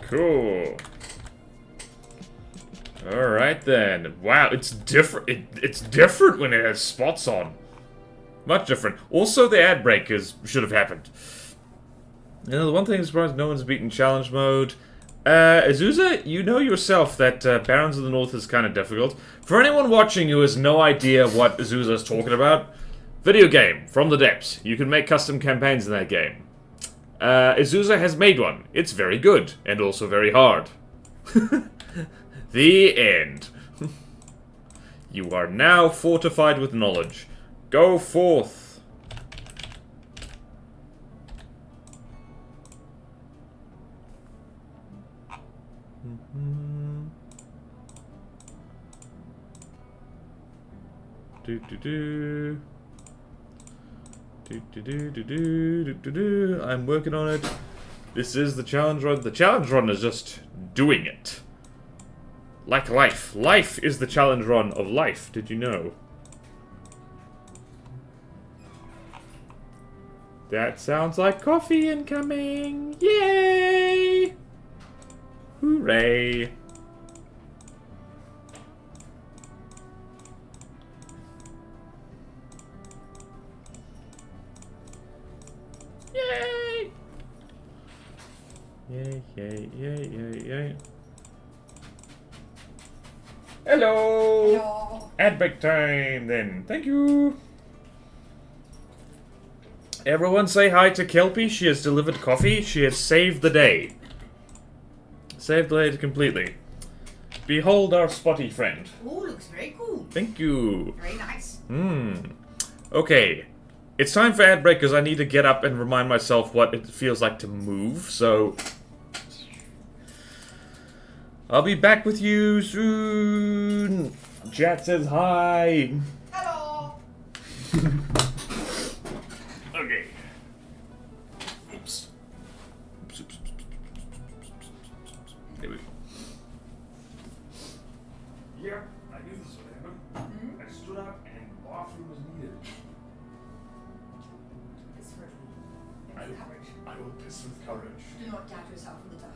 Speaker 1: Cool. Alright then. Wow, it's different. It's different when it has spots on. Much different. Also, the ad breakers should have happened. You know, the one thing I'm surprised no one's beaten challenge mode. Azusa, you know yourself that Barons of the North is kind of difficult. For anyone watching who has no idea what Azusa is talking about, video game, from the depths. You can make custom campaigns in that game. Azusa has made one. It's very good, and also very hard. The end. You are now fortified with knowledge. Go forth. I'm working on it. This is the challenge run. The challenge run is just doing it. Like life. Life is the challenge run of life. Did you know? That sounds like coffee incoming. Yay! Hooray! Yay! Yay, yay, yay, yay, yay. Hello!
Speaker 3: Hello.
Speaker 1: Ad break time then. Thank you. Everyone say hi to Kelpie. She has delivered coffee. She has saved the day. Saved the day completely. Behold our spotty friend.
Speaker 3: Oh, looks very cool.
Speaker 1: Thank you.
Speaker 3: Very nice.
Speaker 1: Okay. It's time for ad break because I need to get up and remind myself what it feels like to move, so... I'll be back with you soon. Chat says hi.
Speaker 3: Hello.
Speaker 1: Okay. Oops. Oops, oops, oops, oops. There we go. Yeah, I knew this would happen. I stood up and the bathroom was needed.
Speaker 3: Piss for me.
Speaker 1: I,
Speaker 3: With courage.
Speaker 1: I will piss with courage.
Speaker 3: Do not doubt yourself in the dark.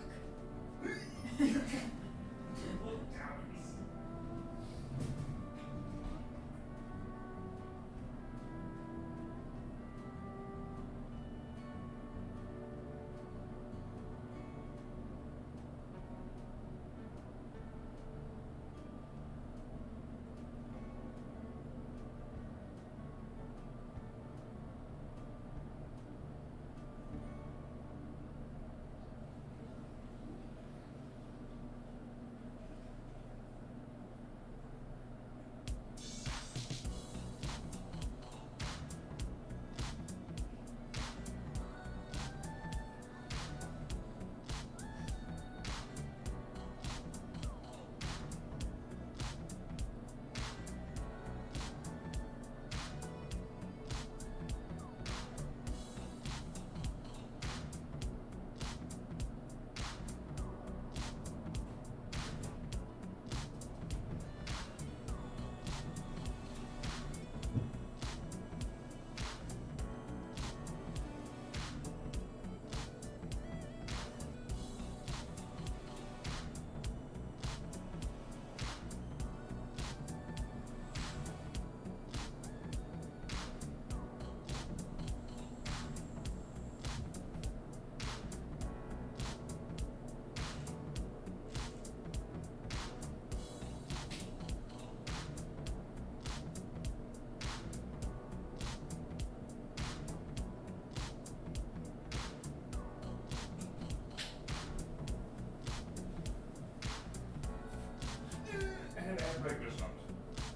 Speaker 1: And ad break or something.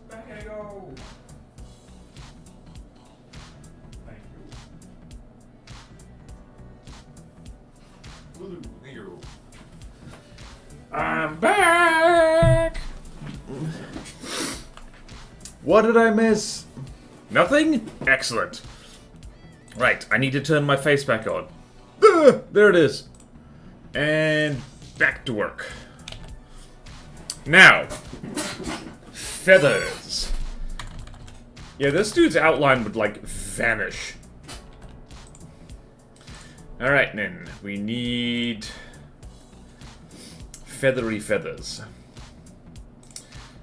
Speaker 1: Back I go. Thank you. Woo, thank you. I'm back! What did I miss? Nothing? Excellent. Right, I need to turn my face back on. There it is. And back to work. Now, feathers. Yeah, this dude's outline would, like, vanish. Alright, then. We need... feathery feathers.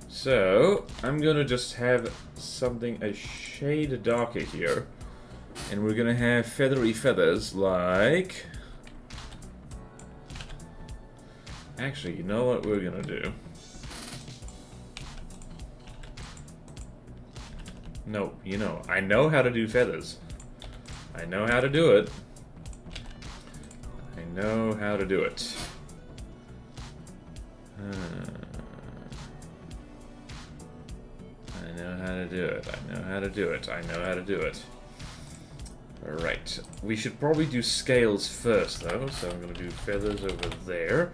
Speaker 1: So, I'm gonna just have something a shade darker here. And we're gonna have feathery feathers like... Actually, you know what we're gonna do? No, you know, I know how to do feathers. I know how to do it. I know how to do it. I know how to do it. I know how to do it. I know how to do it. Alright. We should probably do scales first, though. So I'm going to do feathers over there.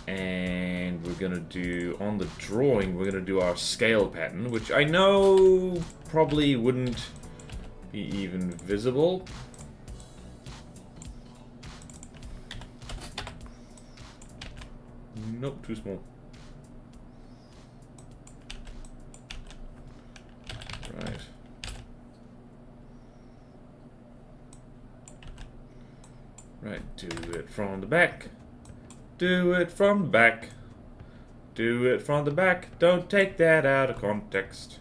Speaker 1: And we're going to do, on the drawing, we're going to do our scale pattern, which I know probably wouldn't be even visible. Nope, too small. Right. Right, do it from the back. Do it from the back. Do it from the back. Don't take that out of context.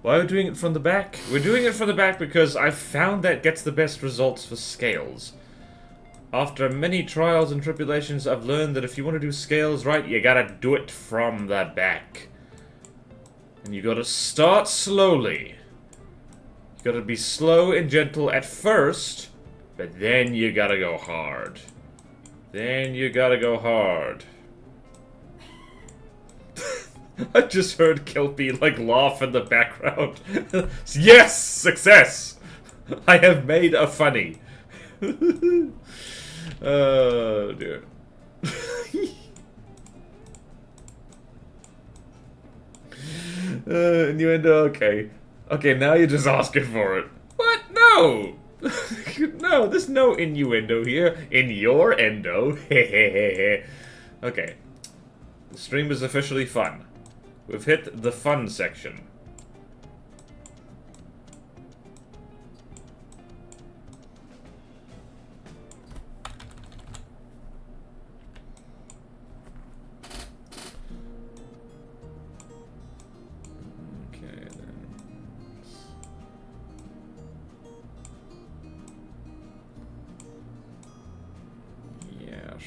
Speaker 1: Why are we doing it from the back? We're doing it from the back because I've found that gets the best results for scales. After many trials and tribulations, I've learned that if you want to do scales right, you gotta do it from the back. And you gotta start slowly. You gotta be slow and gentle at first, but then you gotta go hard. Then you gotta go hard. I just heard Kelpie, like, laugh in the background. Yes! Success! I have made a funny. Oh, dear. Innuendo, okay. Okay, now you're just asking for it. What? No! No, there's no innuendo here. In your endo. Okay. The stream is officially fun. We've hit the fun section. Okay, then. Yes.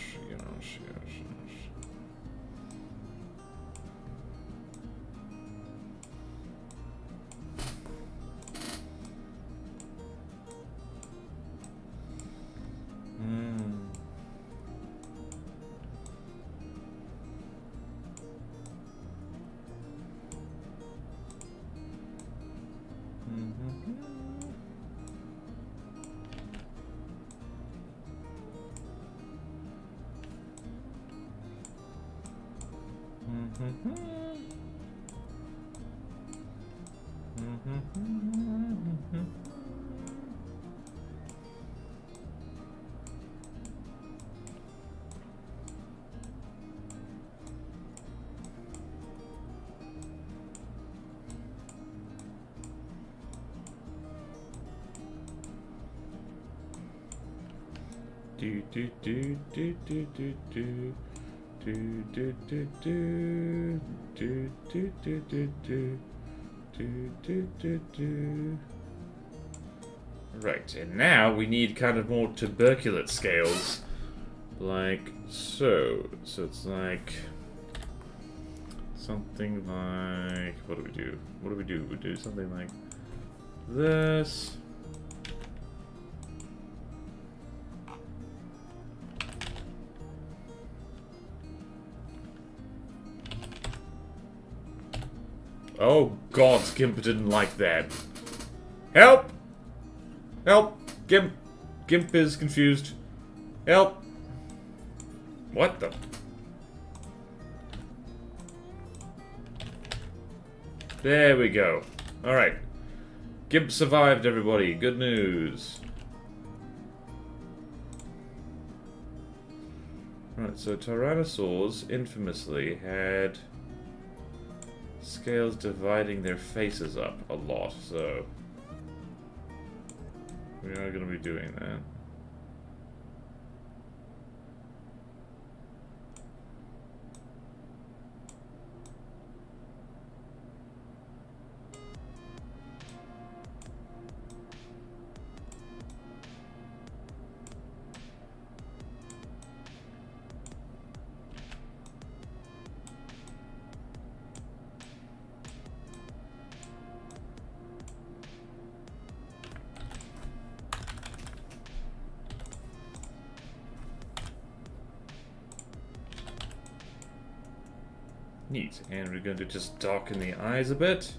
Speaker 2: Do do do do do do do. Do do do do do do do do do do do do do. Right, and now we need kind of more tuberculate scales, like so. So it's like something like, what do we do? What do we do? We do something like this. Oh God, Gimp didn't like that. Help! Help! Gimp! Gimp is confused. Help! What the? There we go. Alright. Gimp survived, everybody. Good news. Right, so Tyrannosaurs infamously had scales dividing their faces up a lot, so we are going to be doing that. Neat, and we're going to just darken the eyes a bit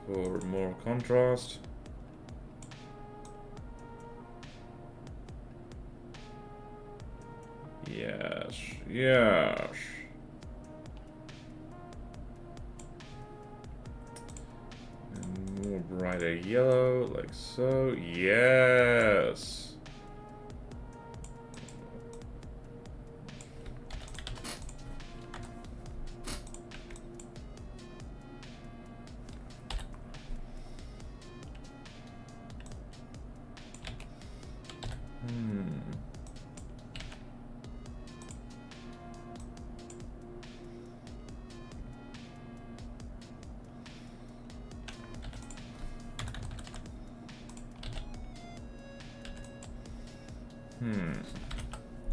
Speaker 2: for more contrast. Yes, yes. And more brighter yellow, like so. Yes.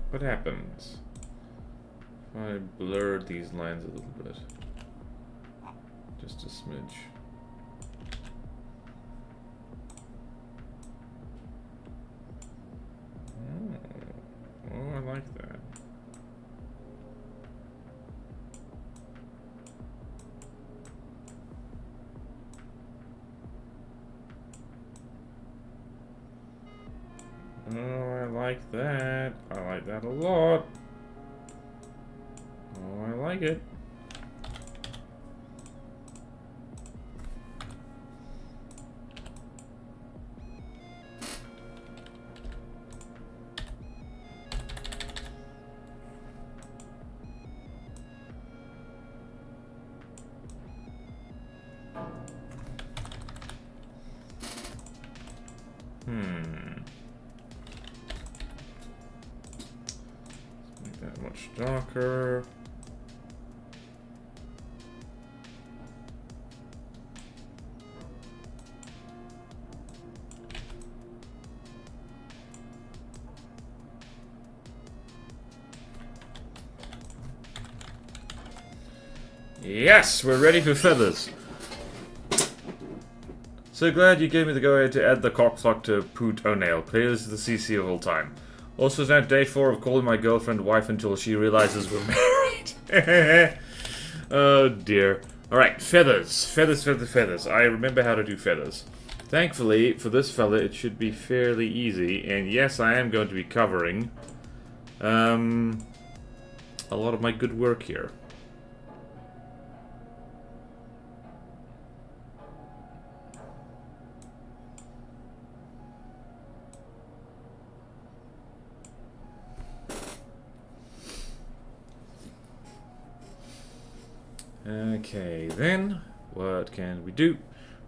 Speaker 2: What happens if I blur these lines a little bit? Just a smidge. Oh, I like that. Oh, I like that. I like that a lot. Oh, I like it. Much darker. Yes, we're ready for feathers. So glad you gave me the go-ahead to add the cockfuck to Poo Toenail. Plays the CC of all time. Also, it's now day 4 of calling my girlfriend wife until she realizes we're married. Oh dear. Alright, feathers. Feathers, feathers, feathers. I remember how to do feathers. Thankfully, for this fella, it should be fairly easy. And yes, I am going to be covering a lot of my good work here. Okay, then, what can we do?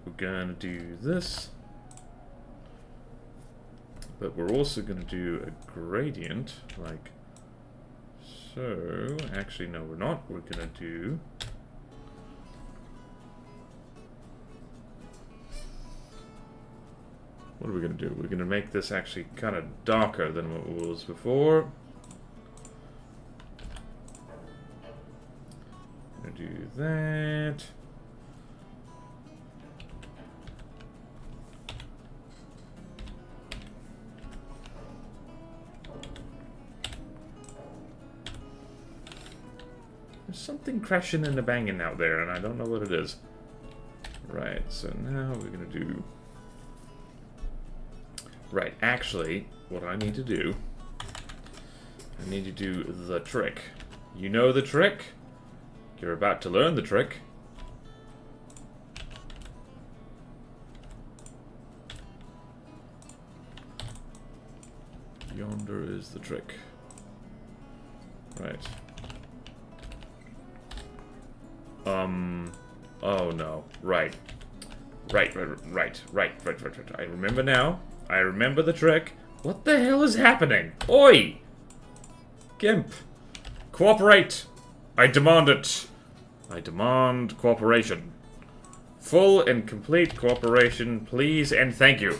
Speaker 2: We're gonna do this. But we're also going to do a gradient, like so. Actually, no, we're not. We're going to do... What are we going to do? We're going to make this actually kind of darker than what it was before. Going to do that. There's something crashing and banging out there, and I don't know what it is. Right, so now we're going to do... Right, actually, what I need to do... I need to do the trick. You know the trick? You're about to learn the trick. Yonder is the trick. Right. Oh no. Right. Right. I remember now. I remember the trick. What the hell is happening? Oi! Gimp. Cooperate! I demand it. I demand cooperation. Full and complete cooperation, please and thank you.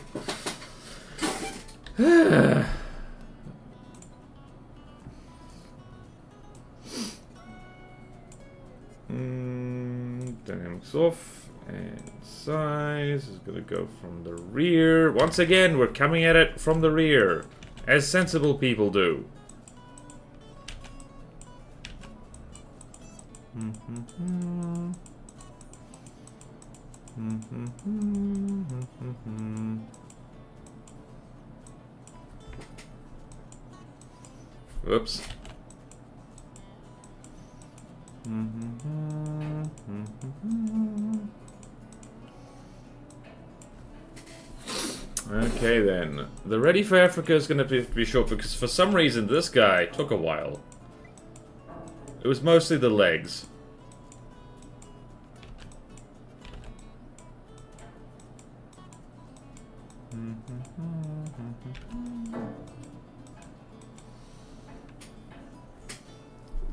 Speaker 2: Dynamics off, and size is gonna go from the rear. Once again, we're coming at it from the rear, as sensible people do. Whoops. Okay then. The Ready for Africa is going to be short because for some reason this guy took a while. It was mostly the legs.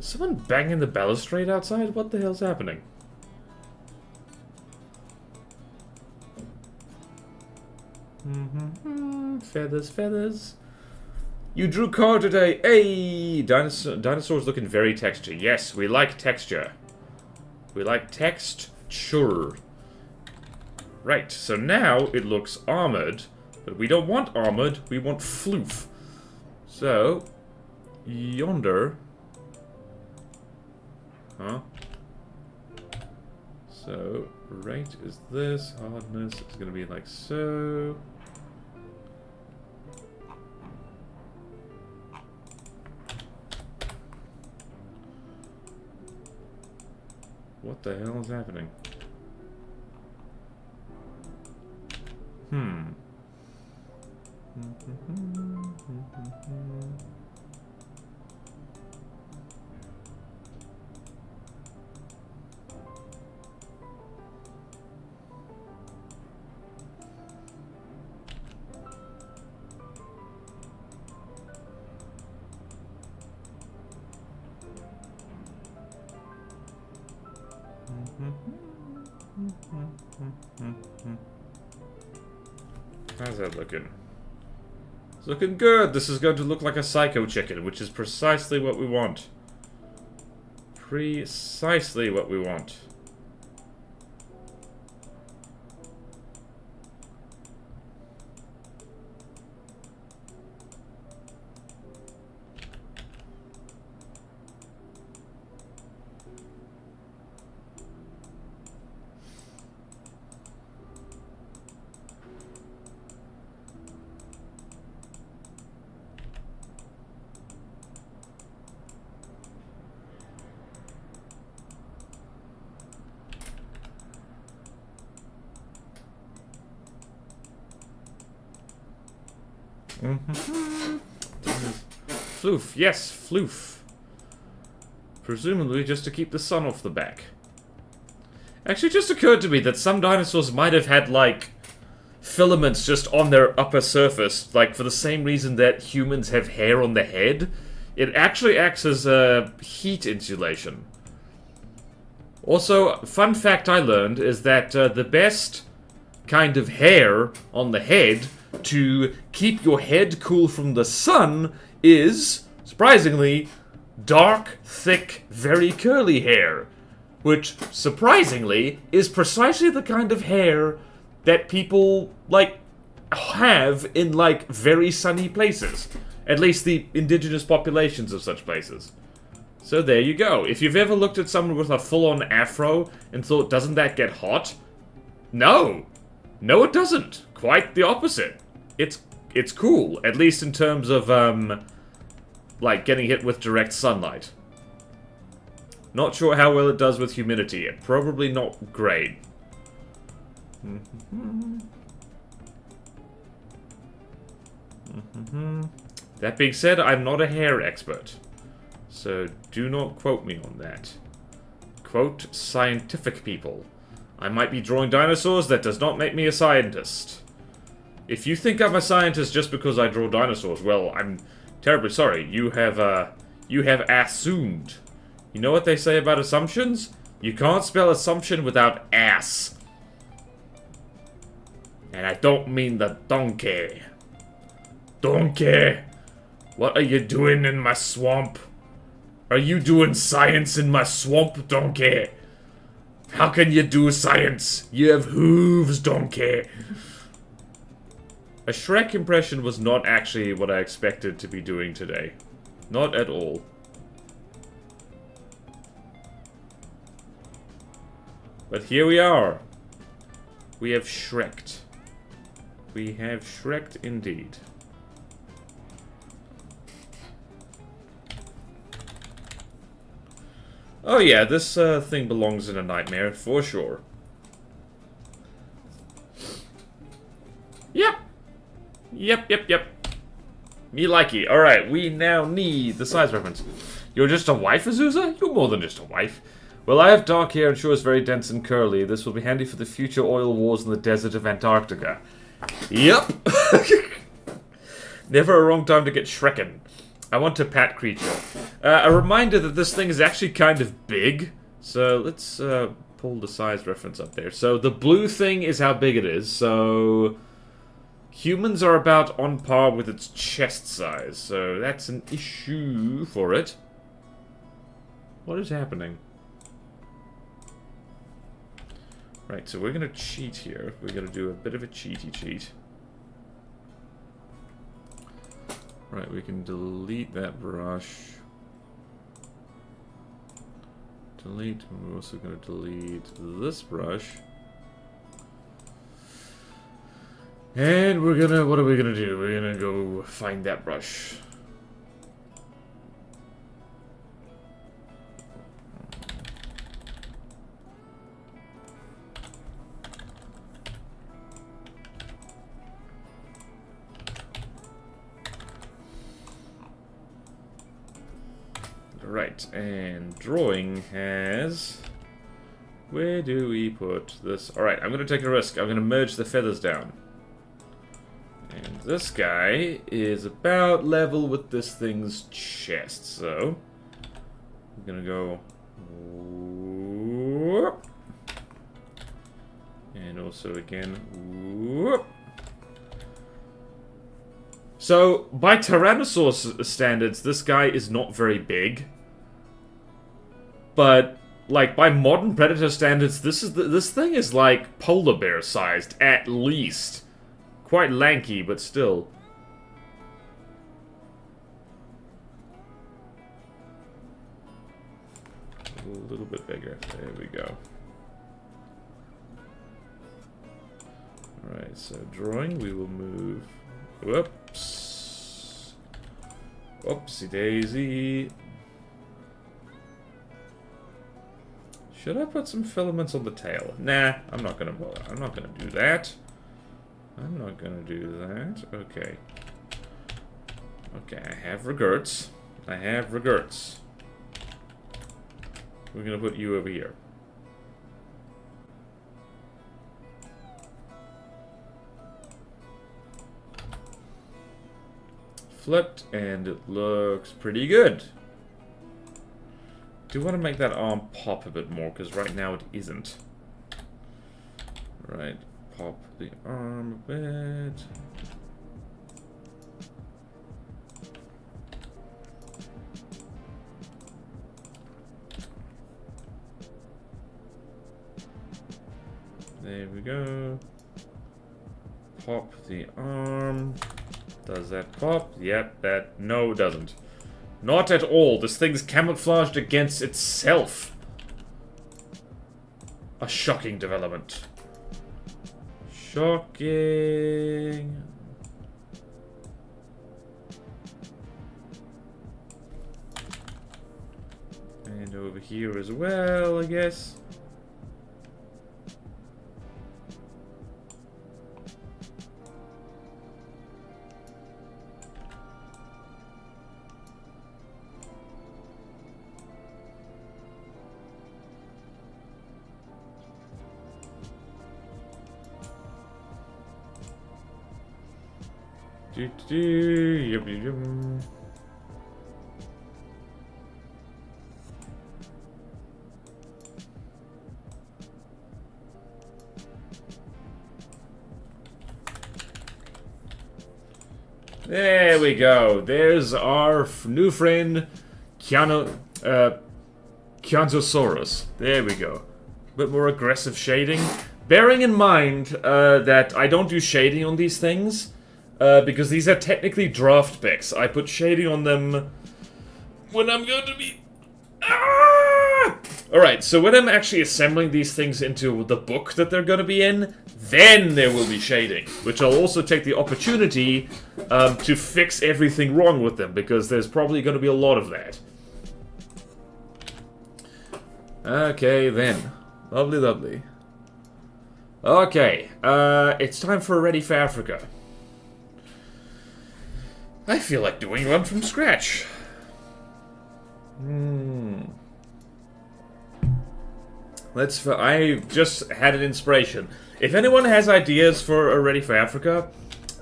Speaker 2: Is someone banging the balustrade outside? What the hell's happening? Feathers, feathers. You drew card today. Hey! Dinosaurs looking very texture. Yes, we like texture. We like texture. Right, so now it looks armored. But we don't want armored, we want floof. So, yonder... Huh? So, right is this, hardness is gonna be like so. What the hell is happening? How's that looking? It's looking good. This is going to look like a psycho chicken, which is precisely what we want. Precisely what we want. Floof, yes, floof. Presumably just to keep the sun off the back. Actually, it just occurred to me that some dinosaurs might have had, like,
Speaker 1: filaments just on their upper surface, like for the same reason that humans have hair on the head. It actually acts as a heat insulation. Also, fun fact I learned is that the best kind of hair on the head to keep your head cool from the sun is, surprisingly, dark, thick, very curly hair. Which, surprisingly, is precisely the kind of hair that people, like, have in, like, very sunny places. At least the indigenous populations of such places. So there you go. If you've ever looked at someone with a full-on afro and thought, doesn't that get hot? No! No, it doesn't. Quite the opposite. It's cool, at least in terms of, like, getting hit with direct sunlight. Not sure how well it does with humidity yet. Probably not great. That being said, I'm not a hair expert. So do not quote me on that. Quote scientific people. I might be drawing dinosaurs, that does not make me a scientist. If you think I'm a scientist just because I draw dinosaurs, well, I'm terribly sorry. You have assumed. You know what they say about assumptions? You can't spell assumption without ass. And I don't mean the donkey. Donkey! What are you doing in my swamp? Are you doing science in my swamp, donkey? How can you do science? You have hooves, donkey. A Shrek impression was not actually what I expected to be doing today. Not at all. But here we are. We have Shreked. We have Shreked indeed. Oh yeah, this thing belongs in a nightmare, for sure. Yep. Yep. Me likey. Alright, we now need the size reference. You're just a wife, Azusa? You're more than just a wife. Well, I have dark hair and sure is very dense and curly. This will be handy for the future oil wars in the desert of Antarctica. Yep. Never a wrong time to get Shrekken. I want a pat creature. A reminder that this thing is actually kind of big. So let's pull the size reference up there. So the blue thing is how big it is. So humans are about on par with its chest size. So that's an issue for it. What is happening? Right, so we're going to cheat here. We're going to do a bit of a cheaty cheat. Right, we can delete that brush. Delete. We're also going to delete this brush. And we're going to... What are we going to do? We're going to go find that brush. Right, and drawing has... Where do we put this? Alright, I'm going to take a risk. I'm going to merge the feathers down. And this guy is about level with this thing's chest, so... I'm going to go... Whoop. And also again... Whoop. So, by Tyrannosaurus standards, this guy is not very big. But, like, by modern Predator standards, this thing is, like, polar bear sized, at least. Quite lanky, but still. A little bit bigger. There we go. Alright, so drawing, we will move... Whoops. Whoopsie daisy. Should I put some filaments on the tail? Nah, I'm not gonna bother. I'm not gonna do that. I'm not gonna do that. Okay. Okay, I have regrets. I have regrets. We're gonna put you over here. flipped, and it looks pretty good. Do want to make that arm pop a bit more, because right now it isn't. Right, pop the arm a bit. There we go. Pop the arm. Does that pop? Yep, that... No, it doesn't. Not at all. This thing's camouflaged against itself. A shocking development. Shocking. And over here as well, I guess. There we go. There's our new friend, Qianzhousaurus. There we go. A bit more aggressive shading. Bearing in mind that I don't do shading on these things, because these are technically draft picks. I put shading on them when I'm going to be... Ah! Alright, so when I'm actually assembling these things into the book that they're going to be in, then there will be shading. Which I'll also take the opportunity to fix everything wrong with them, because there's probably going to be a lot of that. Okay, then. Lovely, lovely. Okay, it's time for Ready for Africa. I feel like doing one from scratch. I just had an inspiration. If anyone has ideas for a Ready for Africa,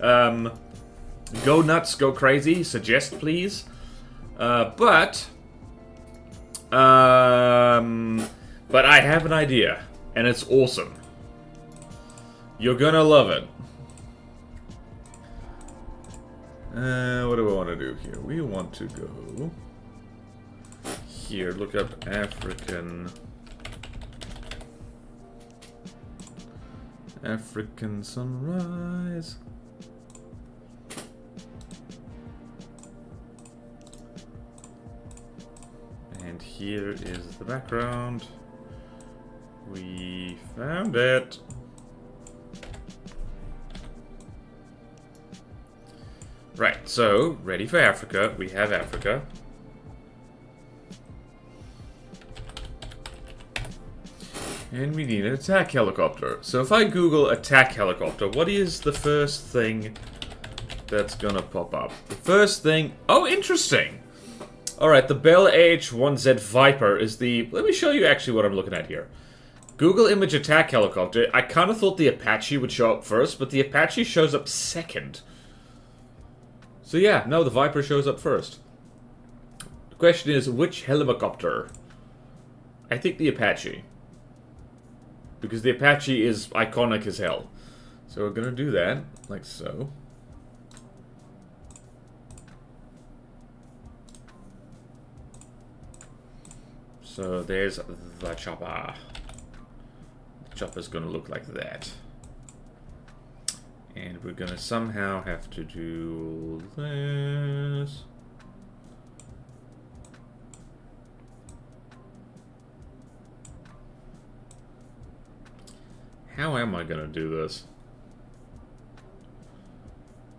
Speaker 1: go nuts, go crazy, suggest please. But I have an idea, and it's awesome. You're gonna love it. What do we want to do here? We want to go here, look up African sunrise. And here is the background. We found it. Right, so, Ready for Africa. We have Africa. And we need an attack helicopter. So if I Google attack helicopter, what is the first thing that's gonna pop up? The first thing... Oh, interesting! Alright, the Bell AH-1Z Viper is the... Let me show you actually what I'm looking at here. Google image attack helicopter. I kind of thought the Apache would show up first, but the Apache shows up second. So yeah, no, the Viper shows up first. The question is, which helicopter? I think the Apache. Because the Apache is iconic as hell. So we're gonna do that, like so. So there's the chopper. The chopper's gonna look like that. And we're gonna somehow have to do this. How am I gonna do this?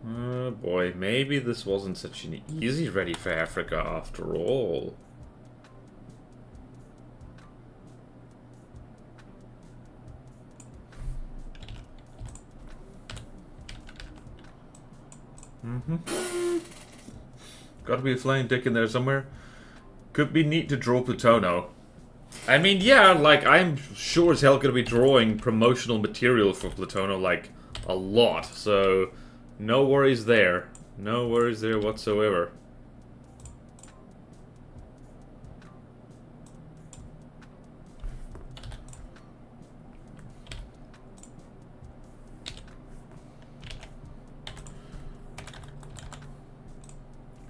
Speaker 1: Oh boy, maybe this wasn't such an easy Ready for Africa after all. Gotta be a flying dick in there somewhere. Could be neat to draw Plutono. I mean, yeah, like, I'm sure as hell gonna be drawing promotional material for Plutono, like, a lot. So, no worries there. No worries there whatsoever.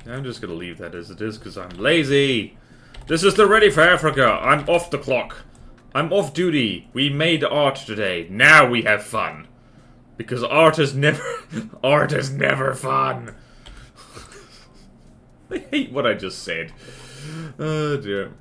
Speaker 1: I'm just gonna leave that as it is because I'm lazy. This is the Ready for Africa. I'm off the clock. I'm off duty. We made art today. Now we have fun. Because art is never art is never fun. I hate what I just said. Oh dear.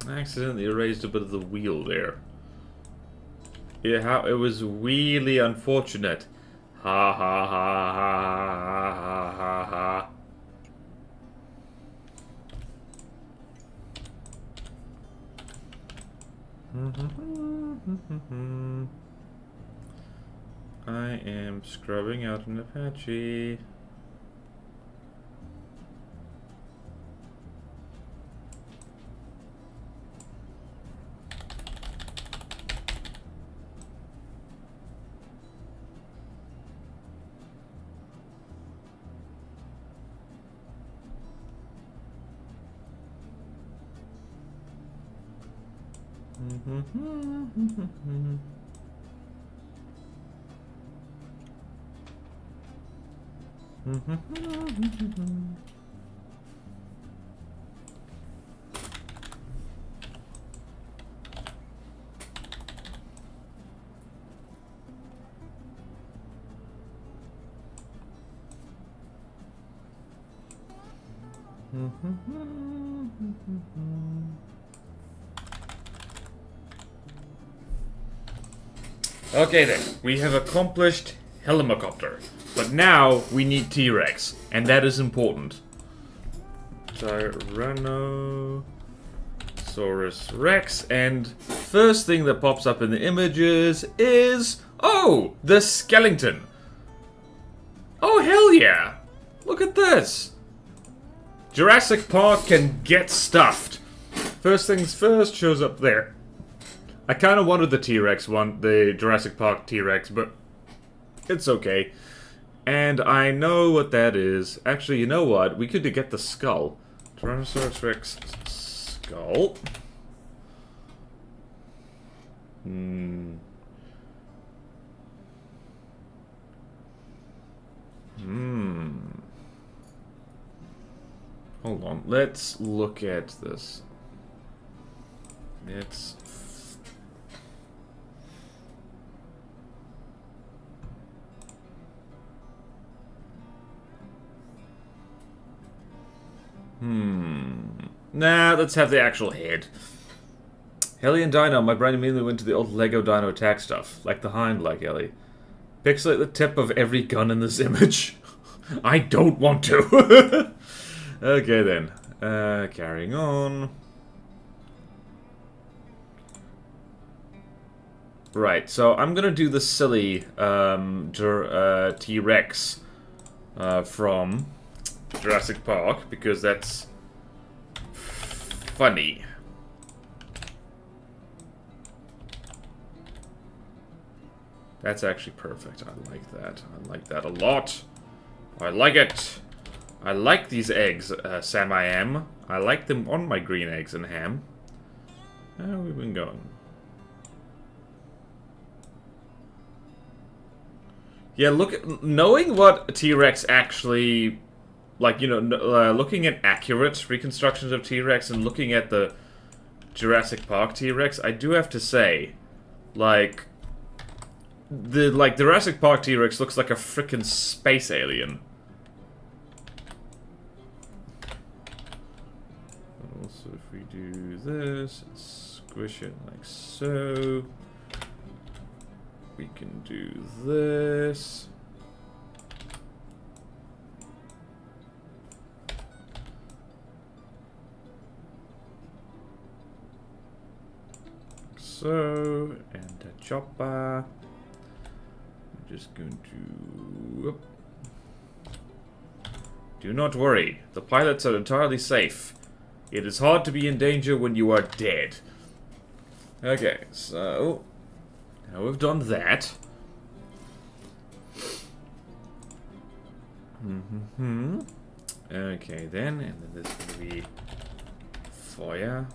Speaker 1: I accidentally erased a bit of the wheel there. Yeah, it was really unfortunate. Ha ha ha ha ha ha ha. I am scrubbing out an Apache. Okay then, we have accomplished helicopter, but now we need T-Rex, and that is important. Tyrannosaurus Rex, and first thing that pops up in the images is, oh, the skeleton. Oh hell yeah! Look at this. Jurassic Park can get stuffed. First things first shows up there. I kind of wanted the T-Rex one, the Jurassic Park T-Rex, but it's okay. And I know what that is. Actually, you know what? We could get the skull. Tyrannosaurus Rex skull. Hold on. Let's look at this. It's... Nah, let's have the actual head. Ellie and Dino, my brain immediately went to the old Lego Dino attack stuff. Like the hind, like Ellie. Pixelate the tip of every gun in this image. I don't want to. Okay then. Carrying on. Right, so I'm gonna do the silly T-Rex from Jurassic Park, because that's funny. That's actually perfect. I like that. I like that a lot. I like it. I like these eggs, Sam I am. I like them on my green eggs and ham. How have we been going? Yeah, look, knowing what T-Rex actually, like, you know, looking at accurate reconstructions of T-Rex and looking at the Jurassic Park T-Rex, I do have to say, like, the Jurassic Park T-Rex looks like a frickin' space alien. Also, if we do this, squish it like so. We can do this.
Speaker 2: so. And a chopper. I'm just going to... Whoop. Do not worry. The pilots are entirely safe. It is hard to be in danger when you are dead. Okay, so... Now we've done that. Okay then, and then there's going to be fire.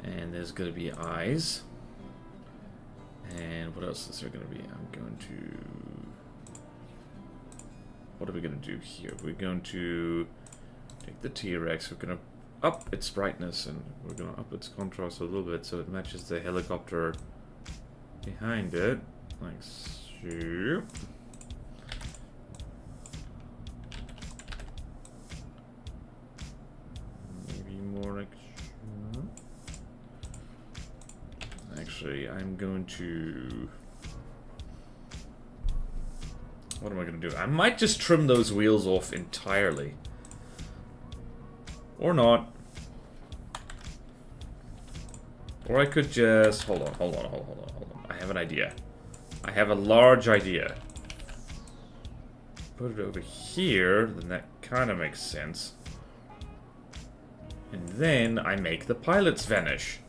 Speaker 2: And there's going to be eyes. And what else is there going to be? I'm going to... What are we going to do here? We're going to take the T-Rex. We're going to up its brightness and we're going to up its contrast a little bit so it matches the helicopter behind it. Like so. Maybe more like so. Actually, I'm going to... What am I going to do? I might just trim those wheels off entirely. Or not. Or I could just... Hold on. I have an idea. I have a large idea. Put it over here, then that kind of makes sense. And then I make the pilots vanish.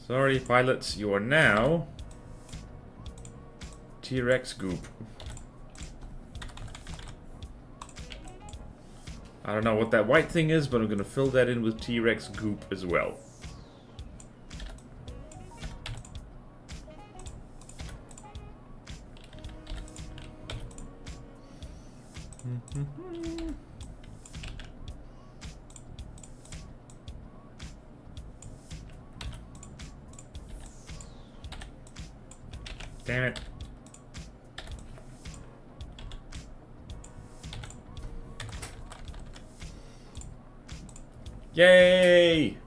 Speaker 2: Sorry, pilots, you are now T-Rex goop. I don't know what that white thing is, but I'm gonna fill that in with T-Rex goop as well. Damn it. Yay!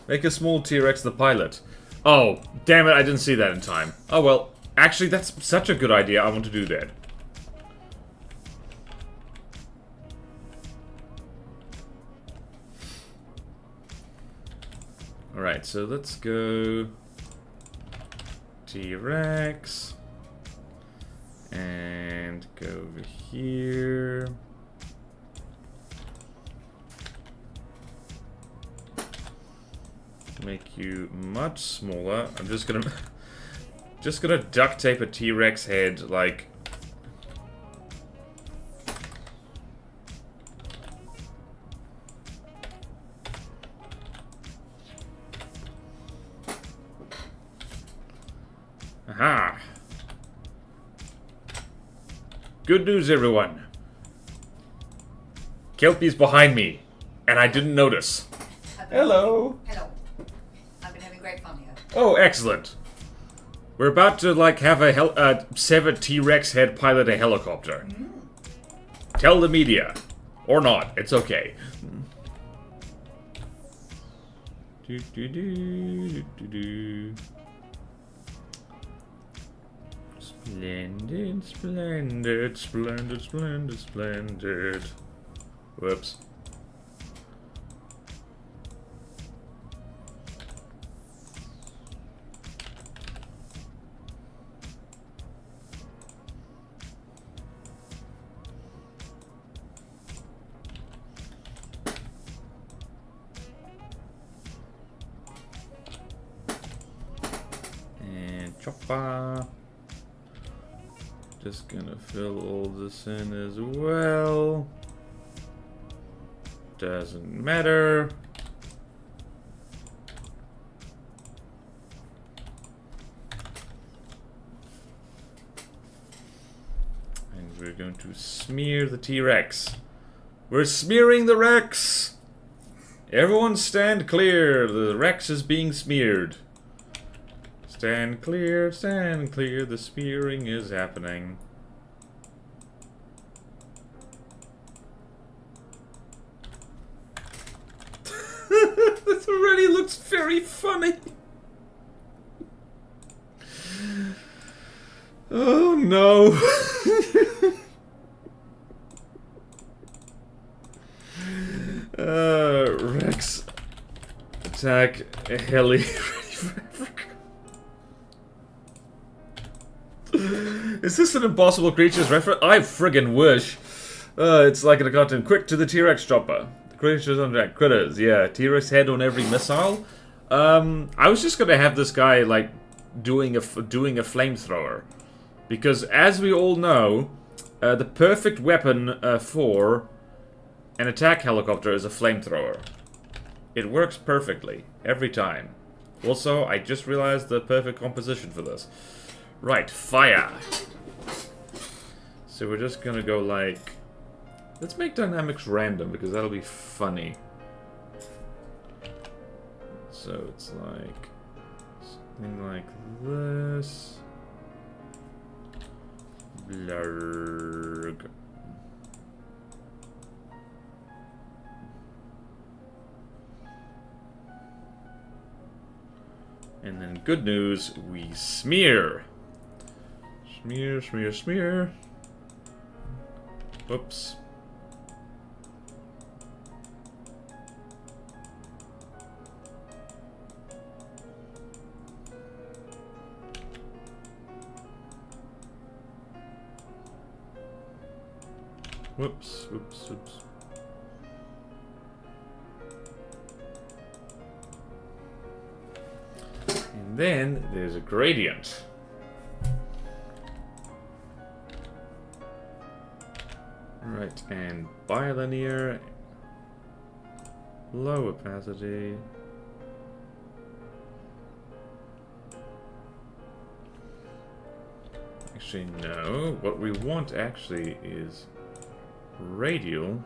Speaker 2: Make a small T-Rex the pilot. Oh, damn it, I didn't see that in time. Oh well, actually that's such a good idea, I want to do that. Alright, so let's go... T-Rex. And go over here. Make you much smaller. I'm just gonna duct tape a T-Rex head like... Aha! Good news, everyone. Kelpie's behind me, and I didn't notice. Hello.
Speaker 3: Hello. I've been having great fun here.
Speaker 2: Oh, excellent. We're about to, like, have a severed T-Rex head pilot a helicopter. Tell the media. Or not. It's okay. Do, do, do, do, do, do. Splendid, splendid, splendid, splendid, splendid. Whoops. And chopper. Just gonna fill all this in as well. Doesn't matter. And we're going to smear the T-Rex. We're smearing the Rex! Everyone stand clear. The Rex is being smeared. Stand clear, the spearing is happening. This already looks very funny.
Speaker 1: Oh no! Rex. Attack a heli. Ready for Africa. Is this an Impossible Creatures reference? I friggin' wish. It's like in a cartoon. Quick to the T-Rex chopper. The creatures on track. Critters, yeah. T-Rex head on every missile. I was just gonna have this guy, like, doing a flamethrower. Because, as we all know, the perfect weapon for an attack helicopter is a flamethrower. It works perfectly, every time. Also, I just realized the perfect composition for this. Right, fire! So we're just gonna go like... Let's make dynamics random, because that'll be funny. So it's like... something like this... Blurg. And then good news, we smear. Smear, smear, smear. Oops. Whoops, whoops, whoops. And then there's a gradient. Right, and bilinear, low opacity. Actually, no. What we want actually is radial.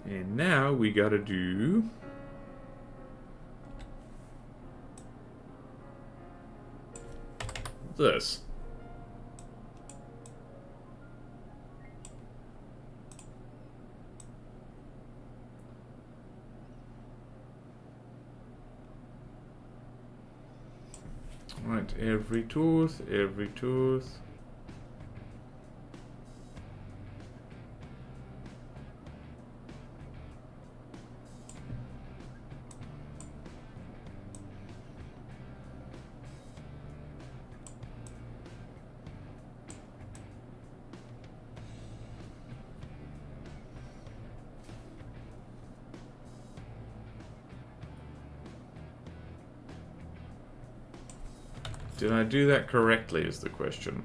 Speaker 1: And now we gotta do this. Right, every tooth, every tooth. Did I do that correctly is the question.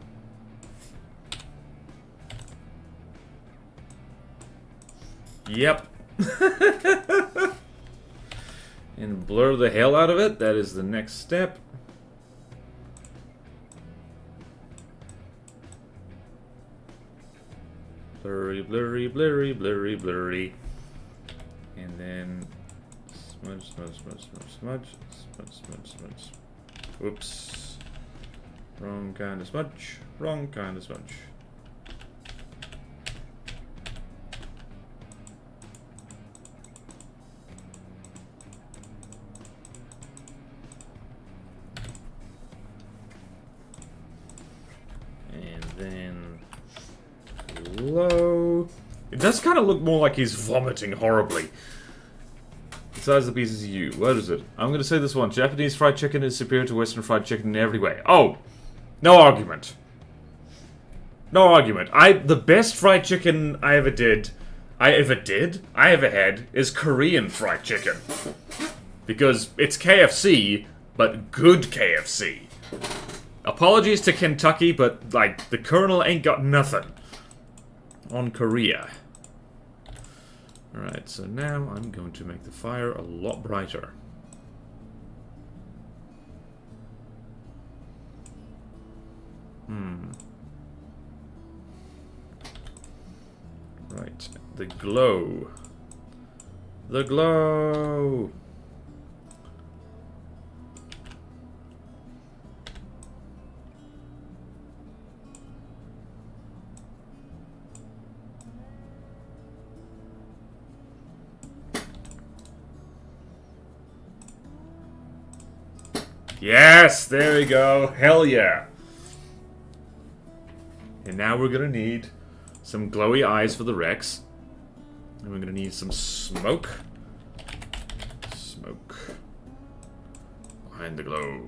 Speaker 1: Yep. And blur the hell out of it. That is the next step. Blurry, blurry, blurry, blurry, blurry. And then smudge, smudge, smudge, smudge, smudge, smudge, smudge, smudge. Whoops. Wrong kind of smudge. Wrong kind of smudge. And then low. It does kind of look more like he's vomiting horribly. Besides the pieces of you. What is it? I'm going to say this one. Japanese fried chicken is superior to Western fried chicken in every way. Oh! No argument. No argument. The best fried chicken I ever had, is Korean fried chicken. Because it's KFC, but good KFC. Apologies to Kentucky, but, like, the Colonel ain't got nothing on Korea. Alright, so now I'm going to make the fire a lot brighter. Right, the glow. The glow! Yes, there we go. Hell yeah. And now we're gonna need some glowy eyes for the Rex. And we're gonna need some smoke. Smoke. Behind the glow.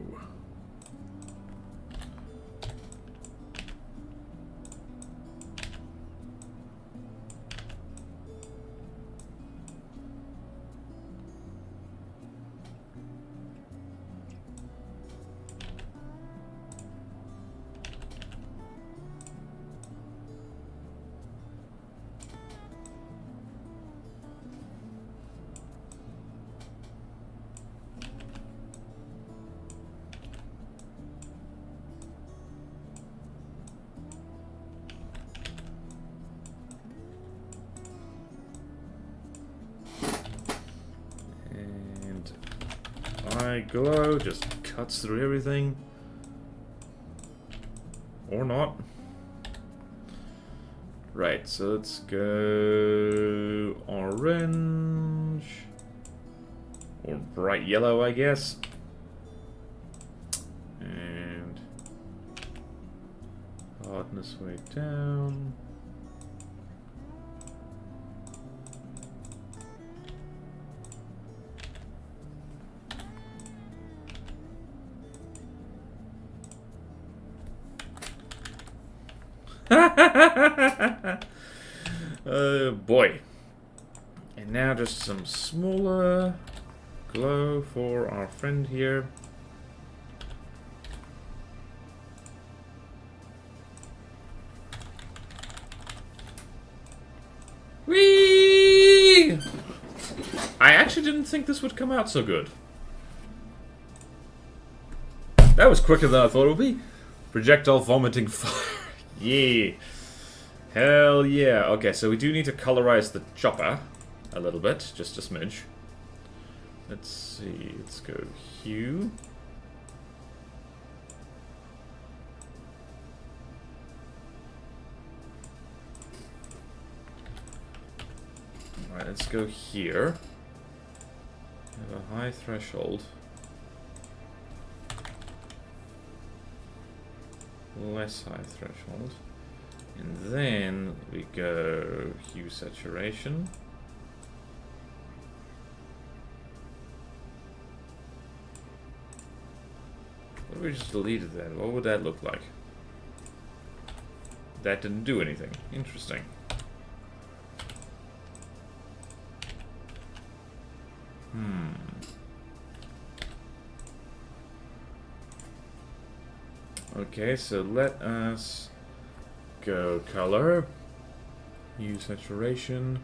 Speaker 1: Glow just cuts through everything. Or not. Right, so let's go orange. Or bright yellow, I guess. And hardness way down. Oh boy. And now just some smaller glow for our friend here. Whee! I actually didn't think this would come out so good. That was quicker than I thought it would be. Projectile vomiting fire. Yeah. Hell yeah. Okay, so we do need to colorize the chopper a little bit. Just a smidge. Let's see. Let's go hue. Alright, let's go here. Have a high threshold. Less high threshold. And then we go hue saturation. What if we just deleted that? What would that look like? That didn't do anything. Interesting. Okay, so let us go color, hue saturation,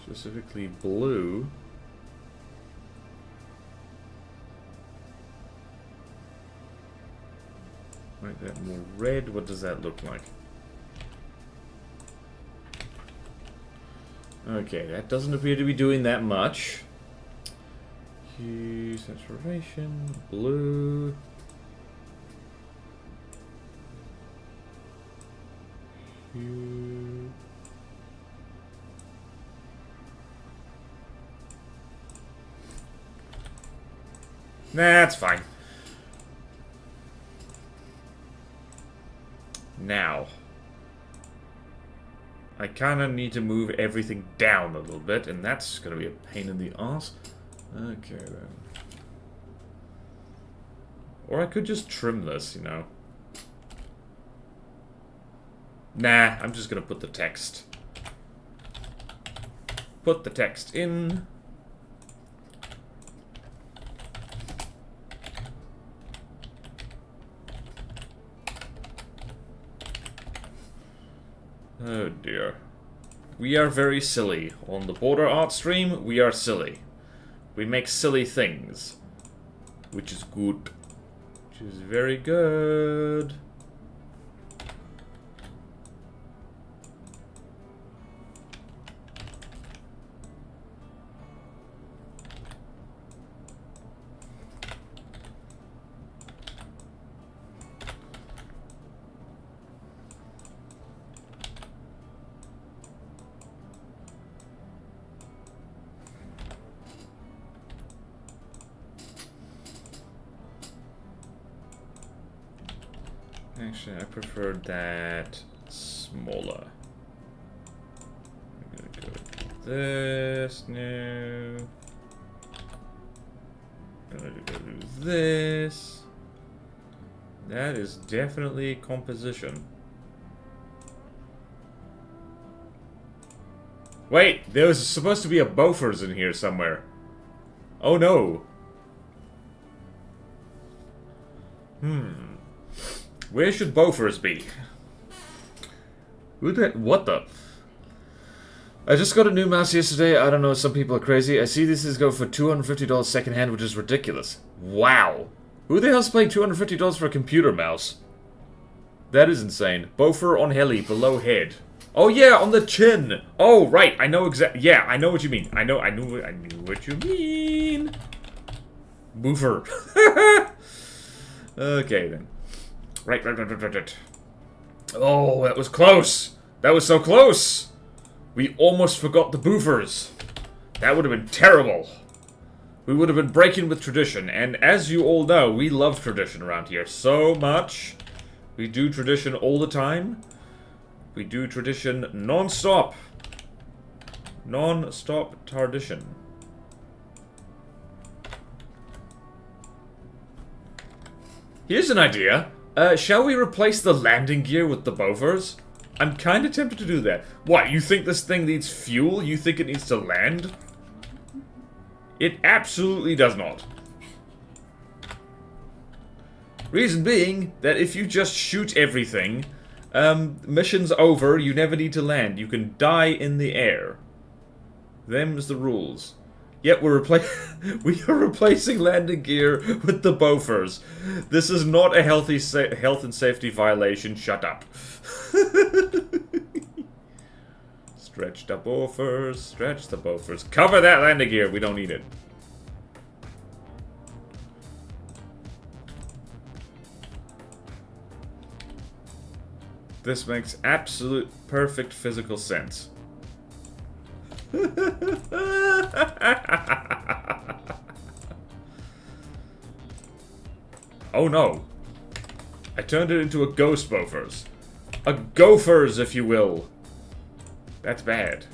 Speaker 1: specifically blue. Make that more red. What does that look like? Okay, that doesn't appear to be doing that much. Hue saturation, blue. That's fine. Now, I kind of need to move everything down a little bit, and that's going to be a pain in the ass. Okay, then. Or I could just trim this, you know. Nah, I'm just gonna put the text. Put the text in. Oh dear. We are very silly. On the Border Art stream, we are silly. We make silly things. Which is good. Which is very good. Actually, I preferred that smaller. I'm gonna go with this. No. I'm gonna go with this. That is definitely composition. Wait, there was supposed to be a Bofors in here somewhere. Oh no. Where should Bofors be? Who the... What the... I just got a new mouse yesterday. I don't know, some people are crazy. I see these go for $250 secondhand, which is ridiculous. Wow. Who the hell's paying $250 for a computer mouse? That is insane. Bofer on heli, below head. Oh yeah, on the chin. Oh right, I know exactly. Yeah, I know what you mean. I knew what you mean. Boofer. Okay then. Right. Oh, that was close. That was so close. We almost forgot the boofers. That would have been terrible. We would have been breaking with tradition, and as you all know, we love tradition around here so much. We do tradition all the time. We do tradition non-stop. Non-stop tradition. Here's an idea. Shall we replace the landing gear with the Bofors? I'm kind of tempted to do that. What, you think this thing needs fuel? You think it needs to land? It absolutely does not. Reason being that if you just shoot everything, mission's over, you never need to land. You can die in the air. Them's the rules. Yet we are replacing landing gear with the Bofors. This is not a health and safety violation. Shut up. Stretch the Bofors, stretch the Bofors. Cover that landing gear, we don't need it. This makes absolute perfect physical sense. Oh no. I turned it into a ghost Bofors. A Gophers, if you will. That's bad.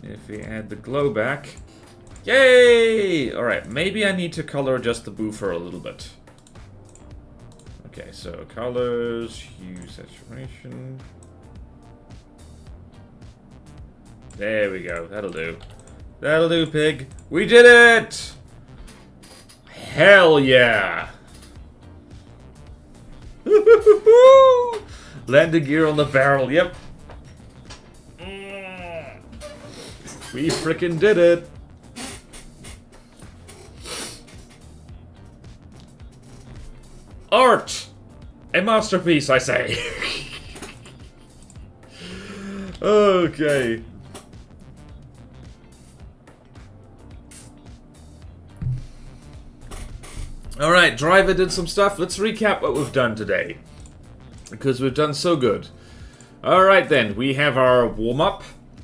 Speaker 1: If we add the glow back. Yay! Alright, maybe I need to color adjust the boofer a little bit. Okay, so colors, hue, saturation. There we go, that'll do. That'll do, pig. We did it! Hell yeah! Landing gear on the barrel, yep. We frickin' did it! Art! A masterpiece, I say. Okay. Alright, Driver did some stuff. Let's recap what we've done today. Because we've done so good. Alright then, we have our warm-up.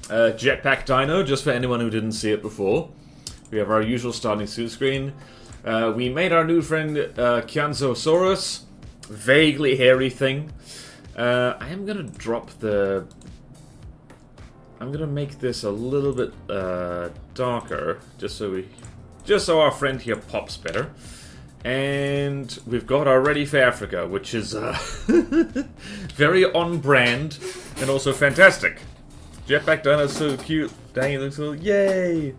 Speaker 1: Jetpack Dino, just for anyone who didn't see it before. We have our usual starting suit screen. We made our new friend Qianzhousaurus. Vaguely hairy thing. I am gonna drop the... I'm gonna make this a little bit darker, just so our friend here pops better. And we've got our Ready for Africa, which is very on brand and also fantastic. Jetpack Dino's so cute. Dang, it looks so... Yay!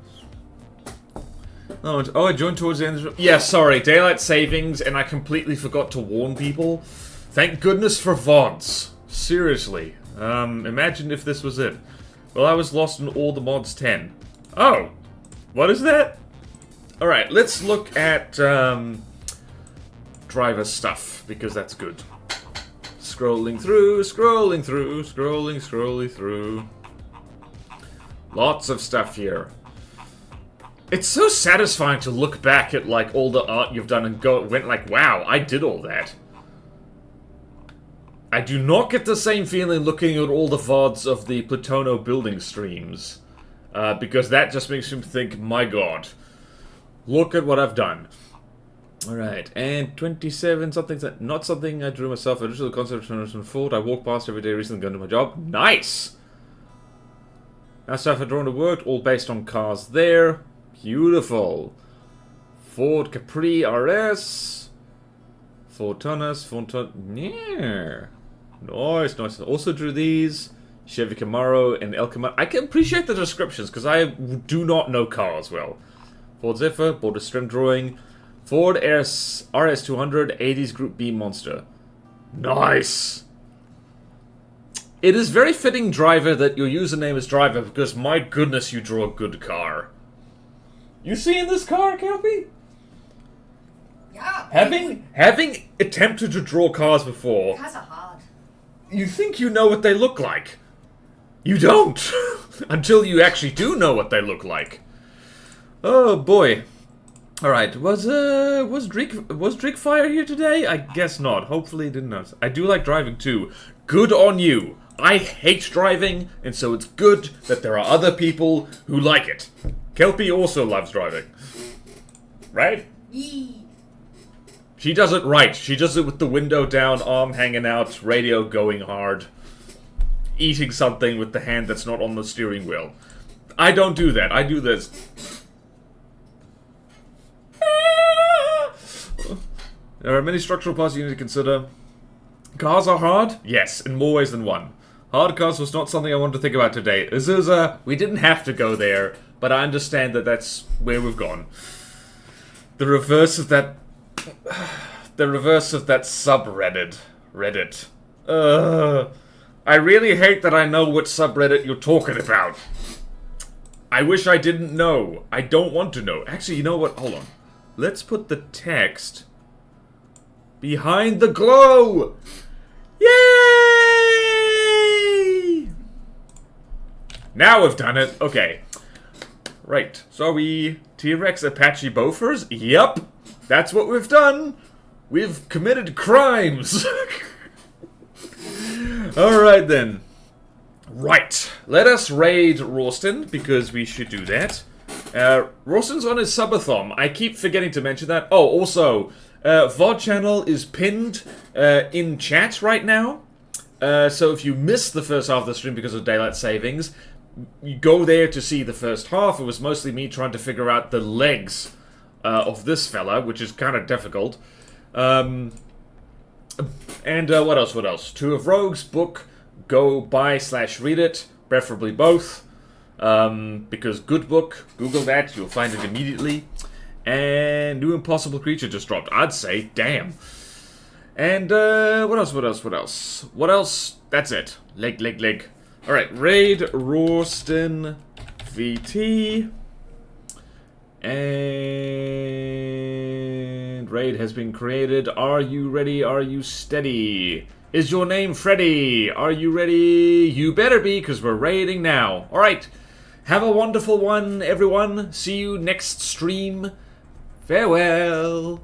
Speaker 1: Oh, I joined towards the end. Yeah, sorry. Daylight savings, and I completely forgot to warn people. Thank goodness for VODs. Seriously. Imagine if this was it. Well, I was lost in all the mods 10. Oh! What is that? Alright, let's look at, driver stuff, because that's good. Scrolling through. Lots of stuff here. It's so satisfying to look back at, like, all the art you've done and went like, wow, I did all that. I do not get the same feeling looking at all the VODs of the Plutono building streams. Because that just makes me think, my god. Look at what I've done. Alright, and 27, not something I drew myself, original concept from Ford. I walk past every day recently going to my job. Nice! Now stuff I've drawn to work, all based on cars there. Beautiful. Ford Capri RS. Ford Taunus, yeah. Nice, nice. Also drew these. Chevy Camaro and El Camaro. I can appreciate the descriptions, because I do not know cars well. Ford Zephyr, border strim drawing. Ford RS200, 80s Group B Monster. Nice! It is very fitting, Driver, that your username is Driver, because my goodness, you draw a good car. You seeing this car, Kelpie?
Speaker 3: Yeah.
Speaker 1: Having attempted to draw cars before,
Speaker 3: Cars are hard.
Speaker 1: you think you know what they look like. You don't! Until you actually do know what they look like. Oh boy. Alright, was Fire here today? I guess not. Hopefully he didn't. I do like driving too. Good on you. I hate driving, and so it's good that there are other people who like it. Kelpie also loves driving. Right?
Speaker 3: Yee.
Speaker 1: She does it right. She does it with the window down, arm hanging out, radio going hard. Eating something with the hand that's not on the steering wheel. I don't do that. I do this. There are many structural parts you need to consider. Cars are hard? Yes, in more ways than one. Hard cars was not something I wanted to think about today. We didn't have to go there, but I understand that that's where we've gone. The reverse of that... The reverse of that subreddit. Reddit. I really hate that I know what subreddit you're talking about. I wish I didn't know. I don't want to know. Actually, you know what? Hold on. Let's put the text behind the glow! Yay! Now we've done it. Okay. Right. So are we T-Rex Apache Bofers? Yep. That's what we've done. We've committed crimes. Alright then. Right. Let us raid Ralston, because we should do that. Ralston's on his subathon. I keep forgetting to mention that. Oh, also, VOD channel is pinned in chat right now. So if you missed the first half of the stream because of daylight savings, you go there to see the first half. It was mostly me trying to figure out the legs of this fella, which is kind of difficult. And what else? What else? Two of Rogues book. Go buy/read it, preferably both. Because good book. Google that, you'll find it immediately. And New Impossible Creature just dropped. I'd say, damn. And what else? What else? What else? What else? That's it. Leg. All right, raid Ralston VT. And raid has been created. Are you ready? Are you steady? Is your name Freddy? Are you ready? You better be, because we're raiding now. Alright. Have a wonderful one, everyone. See you next stream. Farewell.